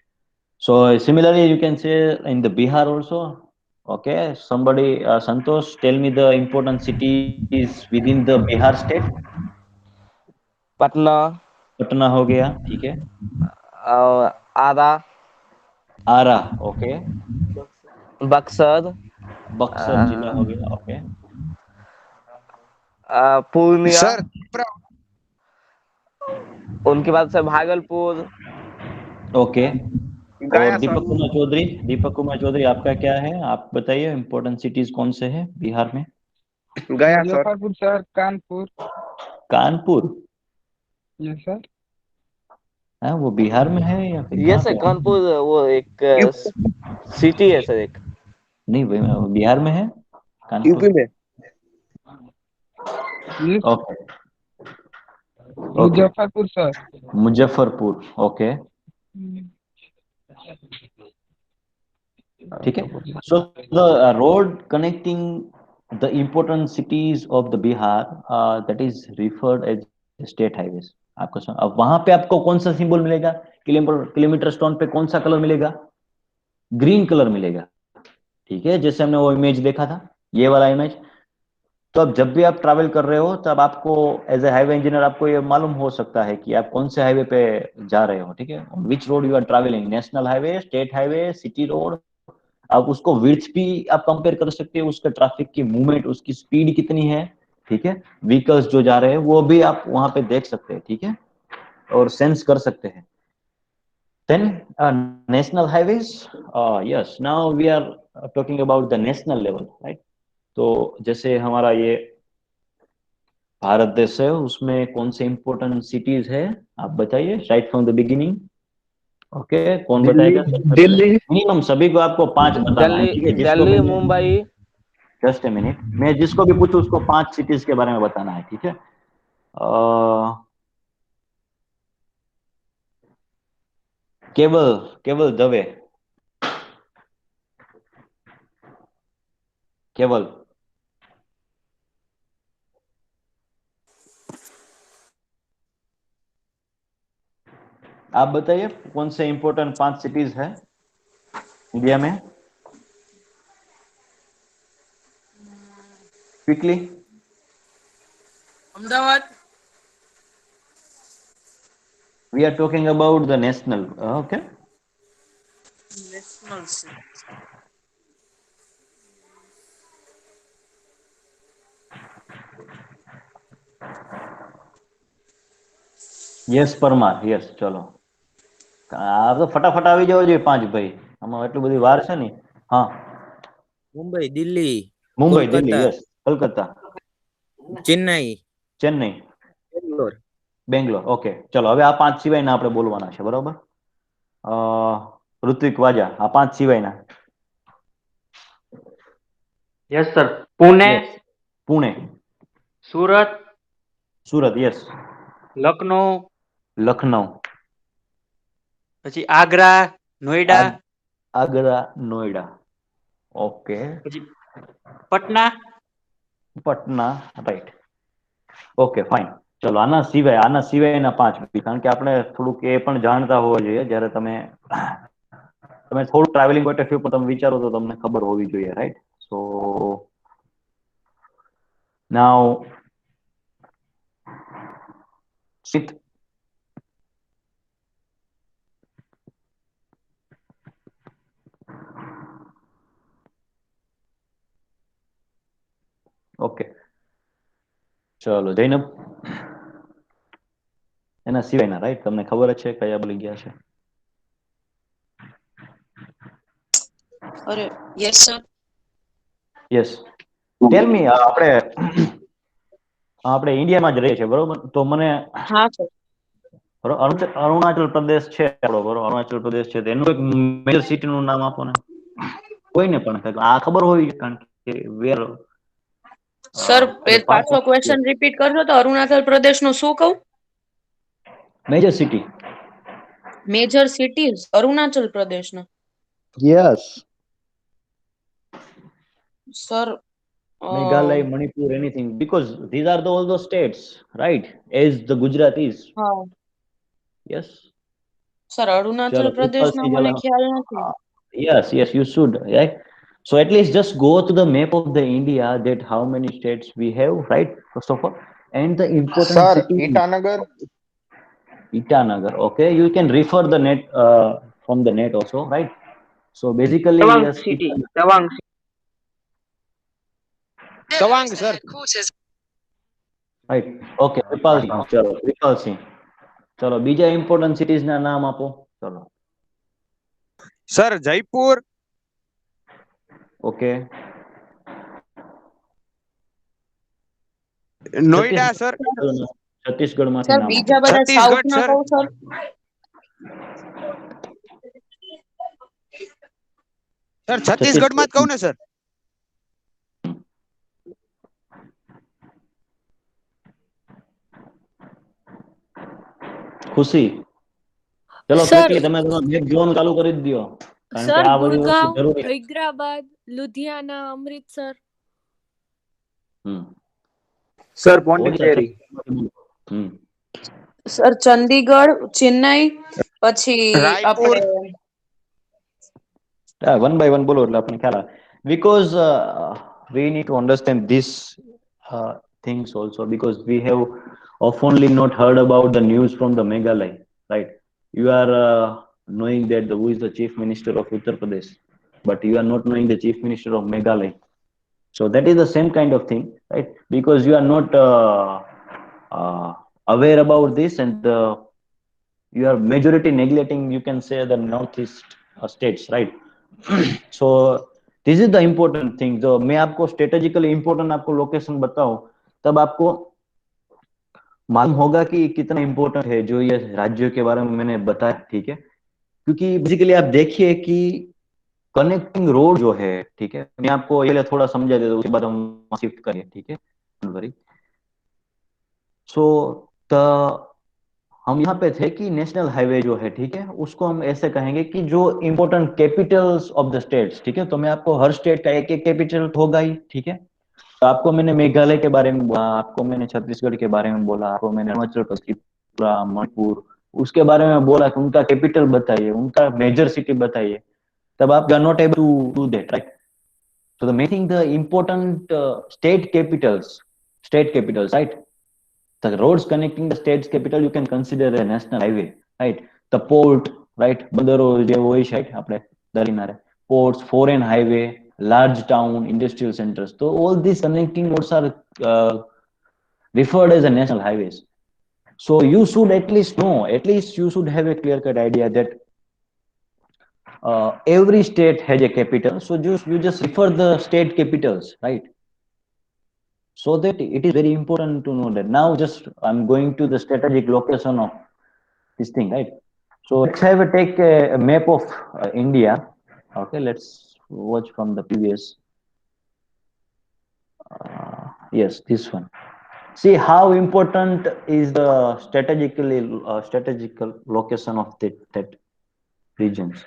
So similarly, you can say in the Bihar also. Okay, somebody, Santosh, tell me the important cities within the Bihar state. Patna, Patna हो गया, ठीक है. आरा, आरा, okay. Buxar, Buxar जिला हो गया, okay. Purnia, Sir, Pra- उनके बाद से भागलपुर, ओके. और गया दीपक सर, कुमार चौधरी, आपका क्या है? आप बताइए इंपॉर्टेंट सिटीज कौन से हैं बिहार में? गया sir, Muzaffarpur sir, Kanpur. Kanpur, yes sir. है वो बिहार में है या फिर ये कहाँ सर पे है? कानपुर वो एक सिटी है सर, एक नहीं भाई, वो बिहार में है कानपुर. यूपी में। Yes, okay, okay. Muzaffarpur sir. Muzaffarpur, okay, ठीक है. So the road connecting the important cities of the Bihar, that is referred as state highways. आपको अब वहां पे आपको कौन सा सिंबल मिलेगा? किलोमीटर स्टोन पे कौन सा कलर मिलेगा? ग्रीन कलर मिलेगा, ठीक है. जैसे हमने वो इमेज देखा था, ये वाला इमेज. तो अब जब भी आप ट्रैवल कर रहे हो, तब आपको एज ए हाईवे इंजीनियर आपको ये मालूम हो सकता है कि आप कौन से हाईवे पे जा रहे हो, ठीक है. Which road you are travelling, national highway, state highway, city road. आप उसको विड्थ भी आप कंपेयर कर सकते हो, उसका ट्रैफिक की मूवमेंट, उसकी स्पीड कितनी है, ठीक है. व्हीकल्स जो जा रहे हैं वो भी आप वहां पे देख सकते हैं, ठीक है, और सेंस कर सकते हैं. Then national highways, yes, now we are talking about the national level, right. तो जैसे हमारा ये भारत देश है, उसमें कौन से इंपॉर्टेंट सिटीज है आप बताइए, right from the beginning. Okay, कौन बताएगा? दिल्ली, मिनिमम सभी को आपको 5 बताना है, ठीक है. जिसको दिल्ली, भी मुंबई, जस्ट ए मिनट, मैं जिसको भी पूछूं उसको 5 सिटीज के बारे में बताना है, ठीक है. केवल केवल दवे, केवल. आप बताइए कौन से इंपॉर्टेंट 5 सिटीज है इंडिया में, quickly. Ahmedabad. We are talking about the national, okay. National city. Yes Parmar, yes. ચલો, આ તો ફટાફટ આવી જવો જોઈએ 5 ભાઈ, આમાં એટલું બધી વાર છે ને. હા, मुंबई, दिल्ली, મુંબઈ, દિલ્હી, कोलकाता, યસ, કલકત્તા, चेन्नई, ચેન્નઈ, बेंगलोर। બેંગ્લોર. ઓકે, ચલો હવે આ 5 સિવાયના આપણે બોલવાના છે, બરોબર. ઋત્વિક વાજા, આ 5 સિવાયના. Yes sir, Pune, Yes. Pune, Surat, Surat, yes. Lucknow, Lucknow, પછી આગ્રા, નોઈડા, આગ્રા, નોઈડા, ઓકે. પછી Patna, Patna, right. Okay, fine. ચલો, આના સિવાયના 5, કારણ કે આપણે થોડુંક એ પણ જાણતા હોવા જોઈએ. જ્યારે તમે થોડું ટ્રાવેલિંગ પોઈન્ટ ઓફ વ્યૂ પર તમે વિચારો તો તમને ખબર હોવી જોઈએ, રાઈટ. સો નાઉ સિટ. ઓકે, ચલો જૈનબ, એના સિવાયના, રાઈટ. તમને ખબર જ છે કયા બોલી ગયા છે. Arre, yes sir. યસ, ટેલ મી. આપણે આપણે ઇન્ડિયામાં જ રહીએ છીએ, બરોબર? તો મને હા સર. અરુણાચલ પ્રદેશ છે આપણો, બરોબર? અરુણાચલ પ્રદેશ છે, એનું એક મેજર સિટી નું નામ આપો ને, કોઈને પણ આ ખબર હોવી જોઈએ, કારણ કે વેર સર પાર્ટ પાછો ઓફ ક્વેશ્ચન રિપીટ કરજો તો અરુણાચલ પ્રદેશ નું શું કહું? Major city. Major cities Arunachal પ્રદેશના. Yes. Sir Meghalaya, Manipur, anything, because these are all the states, right? As the Gujarat is. હા Yes. સર અરુણાચલ ચલો, પ્રદેશના મને ખ્યાલ નથી. yes, yes, you should, right? So at least just go to the map of the India, that how many states we have, right? First of all, and the important sir city. Itanagar. Itanagar. Okay, you can refer the net from the net also, right? So basically, Tawang yes, city, Tawang city. Tawang sir. right. Okay, Kripal Singh. ચલો, Kripal Singh. ચલો, બીજા important cities ના નામ આપો. ચલો. Sir Jaipur. Okay. Noida sir. Chhattisgarh માંથી sir નામ આપો. બીજા બધા સાઉથ છત્તીસગઢ ના સર. કહું સર? સર છત્તીસગઢ માં જ કહું ને સર. ખુશી. ચલો સર ક્વિકલી તમે મેપ જોવાનું ચાલુ કરી જ દો, કારણ કે સર આ બધી વસ્તુ ગુડગાંવ, જરૂરી છે. હૈદરાબાદ, લુધિયાના, અમૃતસર. હમ. સર ઓડિશા, પોંડિચેરી. હમ. સર ચંદીગઢ, ચેન્નાઈ, પછી રાયપુર. આપણે વન બાય વન બોલો એટલે આપણને ખ્યાલ આવે. Because we need to understand this things also, because we have oftenly not heard about the news from the Meghalaya, right? You are knowing that who is the chief minister of Uttar Pradesh, but you are not knowing the chief minister of Meghalaya. So that is the same kind of thing, right? Because you are not aware about this, and you are majority neglecting, you can say, the northeast states, right? So this is the important thing. जो मैं आपको strategically important आपको location बताऊं, तब आपको मालूम होगा कि कितना इंपॉर्टेंट है जो ये राज्यों के बारे में मैंने बताया, ठीक है? क्योंकि बेसिकली आप देखिए कि कनेक्टिंग रोड जो है, ठीक है, मैं आपको ये थोड़ा समझा देता हूँ, उसके बाद हम शिफ्ट करें, ठीक है? सो हम यहाँ पे थे कि नेशनल हाईवे जो है, ठीक है, उसको हम ऐसे कहेंगे कि जो important Capitals of the states, ठीक है? तो मैं आपको हर स्टेट का एक एक कैपिटल होगा ही, ठीक है? तो आपको मैंने मेघालय के बारे में बोला, आपको मैंने छत्तीसगढ़ के बारे में बोला, आपको मैंने अरुणाचल प्रदेश, त्रिपुरा, मणिपुर, उसके बारे में बोला कि उनका कैपिटल बताइए, उनका मेजर सिटी बताइए, तब आप are not able to do that, right? So the making the important state capitals, right? The roads connecting the state's capital you can consider a national highway, right? The port, right? બંદરો જે હોય છે આપણે દરિયાના ports, foreign highway, large town, industrial centers. So all these connecting roads are referred as a national highways. So you should at least know, at least you should have a clear-cut idea that every state has a capital. So you just refer the state capitals, right? So that it is very important to know that. Now just I'm going to the strategic location of this thing, right? So let's take a map of India. Okay, let's watch from the previous. Yes, this one. See how important is the strategical location of that regions.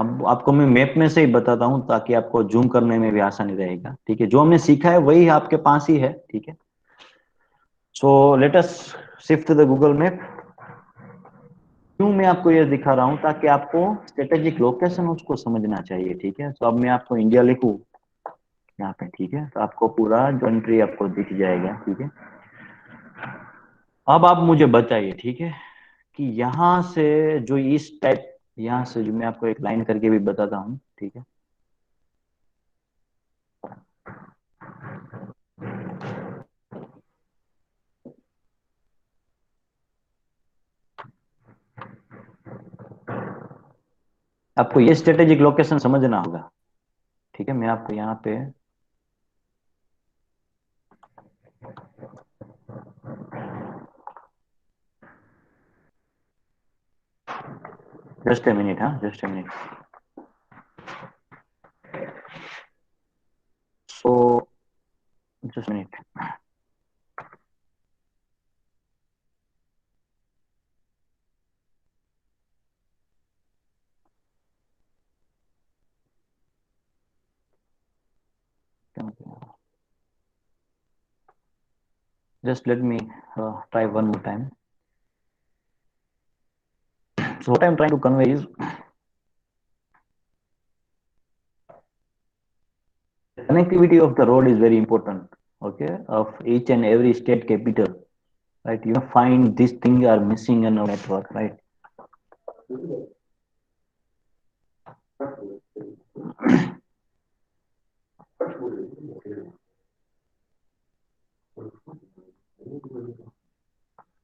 अब आपको मैं map में से ही बताता हूं ताकि आपको zoom करने में भी आसानी रहेगा, ठीक है? जो हमने सीखा है वही आपके पास ही है, ठीक है? So let us shift to the Google map. क्यों मैं आपको ये दिखा रहा हूं? ताकि आपको स्ट्रेटेजिक लोकेशन उसको समझना चाहिए, ठीक है? तो अब मैं आपको इंडिया लिखूं यहाँ पे, ठीक है? तो आपको पूरा कंट्री आपको दिख जाएगा, ठीक है? अब आप मुझे बताइए, ठीक है, कि यहाँ से जो इस टाइप, यहाँ से जो मैं आपको एक लाइन करके भी बताता हूँ, ठीक है? आपको ये स्ट्रेटेजिक लोकेशन समझना होगा, ठीक है? मैं आपको यहाँ पे Just a minute, huh? Just a minute. So, just a minute. Just let me try one more time. So what I'm trying to convey is connectivity of the road is very important. Okay, of each and every state capital, right? You find these things are missing in our network, right?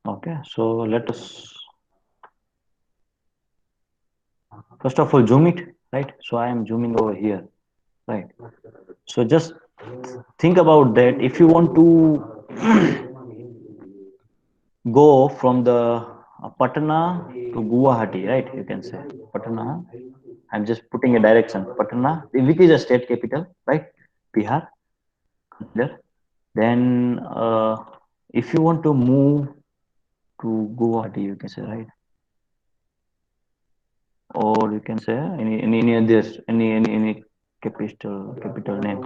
Okay, so let us first of all zoom it, right? So I am zooming over here, right? So just think about that. If you want to go from the Patna to Guwahati, right? You can say Patna. I'm just putting a direction. Patna, which is a state capital, right? Bihar. There. Then, if you want to move to Guwahati, you can say, right? Or you can say any other any capital name.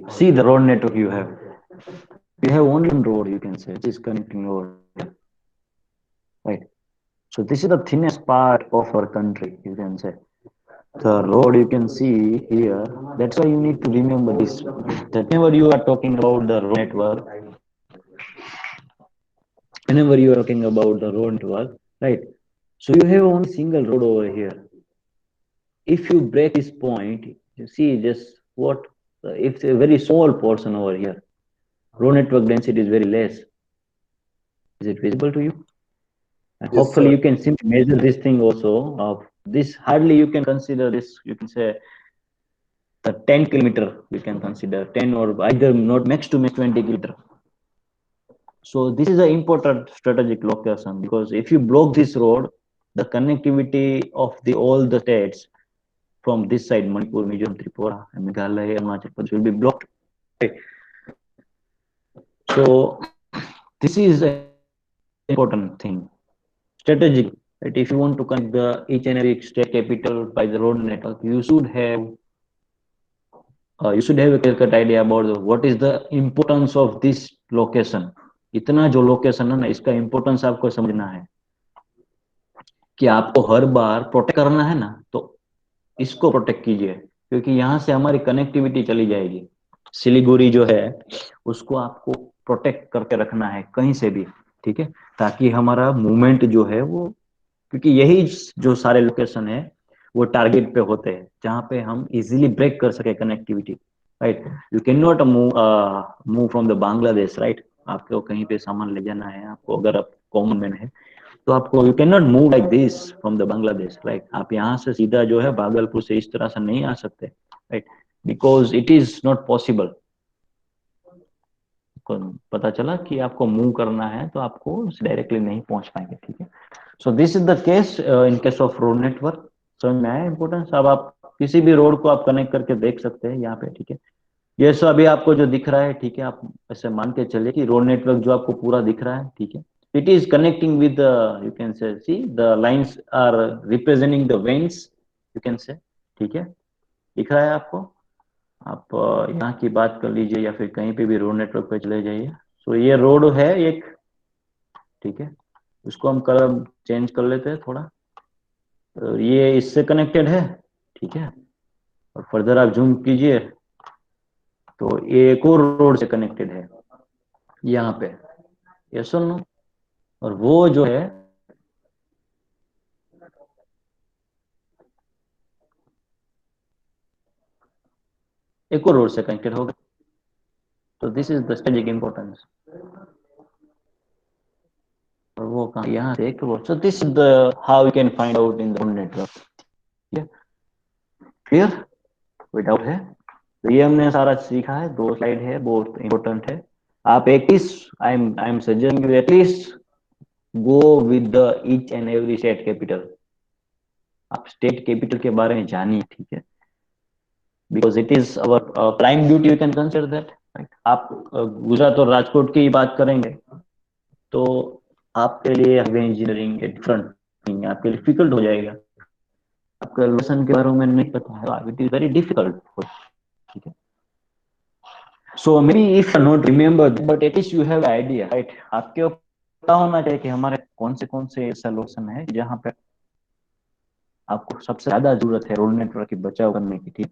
See the road network you have. You have only one road, you can say, which is connecting over here, right? So this is the thinnest part of our country, you can say. The road you can see here. That's why you need to remember this. That whenever you are talking about the road network, whenever you are talking about the road network, right? So you have only single road over here. If you break this point, you see just what it's a very small portion over here. Road network density is very less. Is it visible to you? And Yes, hopefully sir. you can simply measure this thing also. Of this hardly you can consider this. You can say the 10 kilometer. You can consider 10 or either not max to max 20 kilometer. So this is an important strategic location because if you block this road, the connectivity of the all the states from this side, Manipur, Mizoram, Tripura, Meghalaya, Arunachal Pradesh will be blocked. Okay. So this is an important thing, strategic. Right? If you want to connect the each and every state capital by the road network, you should have a clear-cut idea about what is the importance of this location. इतना जो location है ना, इसका importance आपको समझना है कि आपको हर बार प्रोटेक्ट करना है ना, तो इसको प्रोटेक्ट कीजिए क्योंकि यहाँ से हमारी कनेक्टिविटी चली जाएगी। सिलीगुड़ी जो है उसको आपको प्रोटेक्ट करके रखना है कहीं से भी, ठीक है, ताकि हमारा मूवमेंट जो है वो, क्योंकि यही जो सारे लोकेशन है वो टारगेट पे होते हैं जहाँ पे हम इजीली ब्रेक कर सके connectivity, right? You can not move from the Bangladesh, right? आपको कहीं पे सामान ले जाना है, आपको अगर आप कॉमन मैन है तो आपको you can not move like this from the Bangladesh, right? आप यहाँ से सीधा जो है भागलपुर से इस तरह से नहीं आ सकते, right? Because it is not possible. पता चला कि आपको मूव करना है तो आपको डायरेक्टली नहीं पहुंच पाएंगे, ठीक है? So this is the case in case of road network. समझ में आया इंपोर्टेंस? अब आप किसी भी रोड को आप कनेक्ट करके देख सकते हैं यहाँ पे, ठीक है? ये सो अभी आपको जो दिख रहा है, ठीक है, आप ऐसे मान के चलिए कि रोड नेटवर्क जो आपको पूरा दिख रहा है, ठीक है, it is connecting with you can say see the lines are representing the veins, you can say, ठीक है, दिख रहा है आपको? आप यहाँ की बात कर लीजिए या फिर कहीं पे भी रोड नेटवर्क पे चले जाइए। सो ये रोड है एक, ठीक है, उसको हम कलर चेंज कर लेते हैं थोड़ा, तो ये इससे कनेक्टेड है, ठीक है, और फर्दर आप जूम कीजिए तो ये एक और रोड से कनेक्टेड है यहाँ पे, ये सुन लो, और वो जो है एक और रोड से कनेक्टेड होगा। तो this is the strategic importance. और वो कहाँ, यहाँ से एक road. So this is the how you can find out in the network. Clear? कोई डाउट है? तो ये हमने सारा सीखा है, 2 स्लाइड है, बहुत इंपॉर्टेंट है। आप at least I am suggesting you at least go with the each and every state capital. आप स्टेट कैपिटल के बारे में जानिए, ठीक है? Because it is our prime duty, you can consider that, right? आप गुजरात और राजकोट की बात करेंगे तो आपके लिए हाईवे इंजीनियरिंग डिफरेंट थिंग, आपके लिए डिफिकल्ट हो जाएगा। आपका लोकेशन के बारे में नहीं पता है, इट इज वेरी डिफिकल्ट, ठीक है? So may be if not remember, but at least you have idea, right? आपके पता होना चाहिए कि हमारे कौन से ऐसा लोकेशन है जहाँ पे आपको सबसे ज्यादा जरूरत है रोड नेटवर्क की बचाव करने की, ठीक?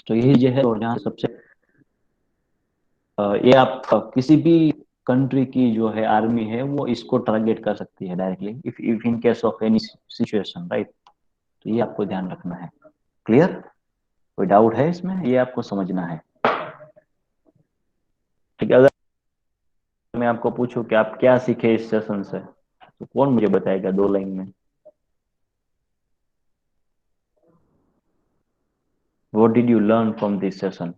तो यही जो है, और जहाँ सबसे ये आप किसी भी कंट्री की जो है आर्मी है वो इसको टारगेट कर सकती है directly, if in case of any situation, right? तो ये आपको ध्यान रखना है। क्लियर? कोई डाउट है इसमें? ये आपको समझना है, ठीक है? अगर मैं आपको पूछूं कि आप क्या सीखे इस सेशन से, तो कौन मुझे बताएगा 2 लाइन में? What did you learn from this session?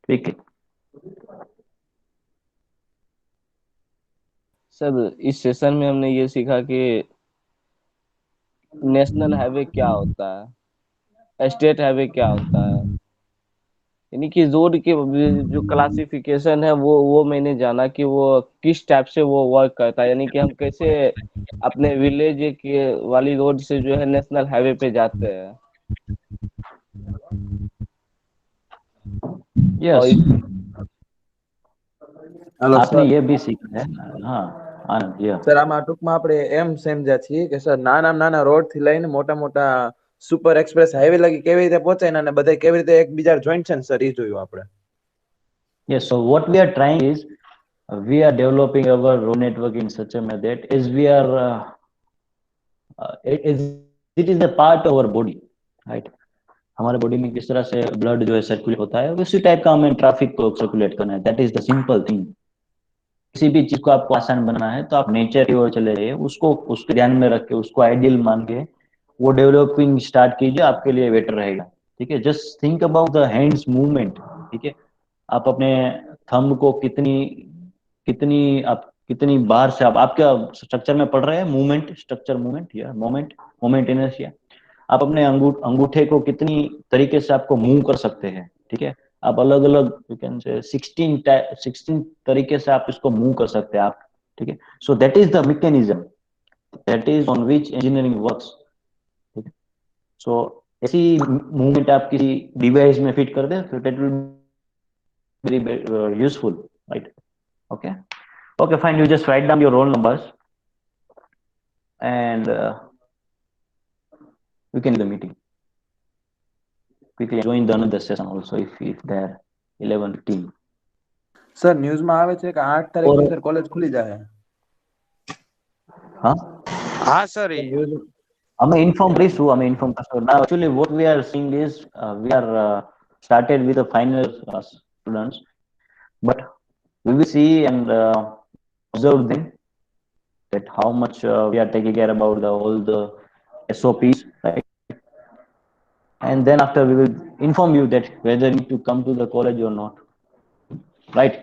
ठीक है। सर इस सेशन में हमने ये सीखा कि नेशनल हाईवे क्या होता है, स्टेट हाईवे क्या होता है, यानी कि रोड के जो क्लासिफिकेशन है वो मैंने जाना कि वो किस टाइप से वो वर्क करता है, यानी कि हम कैसे अपने विलेज के वाली रोड से जो है नेशनल हाईवे पे जाते हैं। और यस, हेलो आपने सर। ये भी सीखा है। हाँ आनंद, ये સર આમાં ટૂંકમાં આપણે એમ સમજ્યા છીએ કે સર નાના નાના રોડ થી લઈને મોટા મોટા સુપર એક્સપ્રેસ હાઈવે લગી કેવી રીતે પહોંચાય ને અને બધા કેવી રીતે એકબીજા જોઈન્ટ છે ને સર એ જોયું આપણે. yes, so what we are trying is we are developing our road network in such a manner that as we are as it is a part of our body, right? हमारे body में किस तरह से blood जो है circulate होता है, उसी टाइप का हमें ट्रैफिक को सर्कुलेट करना है। That is the simple thing. किसी भी चीज को आपको आसान बनाना है तो आप नेचर की ओर चले जाइए, उसको ध्यान में रख के, उसको आइडियल मान के वो डेवलपिंग स्टार्ट कीजिए, आपके लिए बेटर रहेगा। ठीक है? Just think about the hands movement. ठीक है? आप अपने थंब को कितनी कितनी आप कितनी बार से आप आपका स्ट्रक्चर में पढ़ रहे हैं, मूवमेंट, स्ट्रक्चर मूवमेंट या मोमेंट, मोमेंट इनर्शिया। आप अपने अंगूठे को कितनी तरीके से आपको मूव कर सकते हैं। ठीक है? आप अलग अलग यू कैन से 16 तरीके से आप इसको मूव कर सकते हैं आप। ठीक है? So that is the mechanism, that is on which engineering works. ठीक है? सो ऐसी मूवमेंट आप किसी डिवाइस में फिट कर दे तो that will very useful, right? Okay, okay, fine. You just write down your roll numbers and we can do the meeting quickly. Join the another session also if there 11:15. Sir ન્યૂઝમાં આવે છે કે 8 તારીખથી और sir college ખુલી જાય. हाँ, હા સર સર ન્યૂઝ हमें इन्फॉर्म करिશું, हमें inform करશો. Now actually what we are seeing is we are started with the final students, but we will see and observe them that how much we are taking care about all the SOPs, right? And then after we will inform you that whether you need to come to the college or not, right?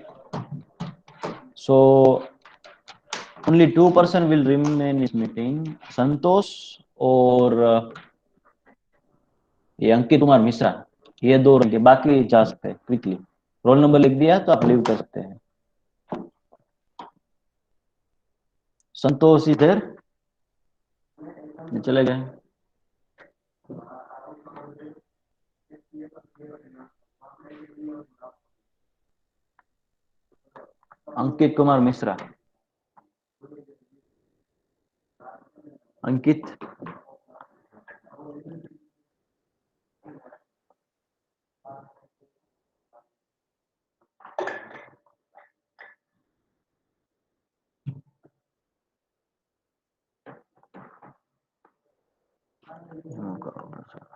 So only 2% will remain in this meeting, Santosh और ये अंकित कुमार मिश्रा, ये 2 रहेंगे, बाकी जा सकते हैं quickly. Roll number लिख दिया तो आप लीव कर सकते हैं। संतोष इधर चले गए। अंकित कुमार मिश्रा, अंकित, करोड़ सर।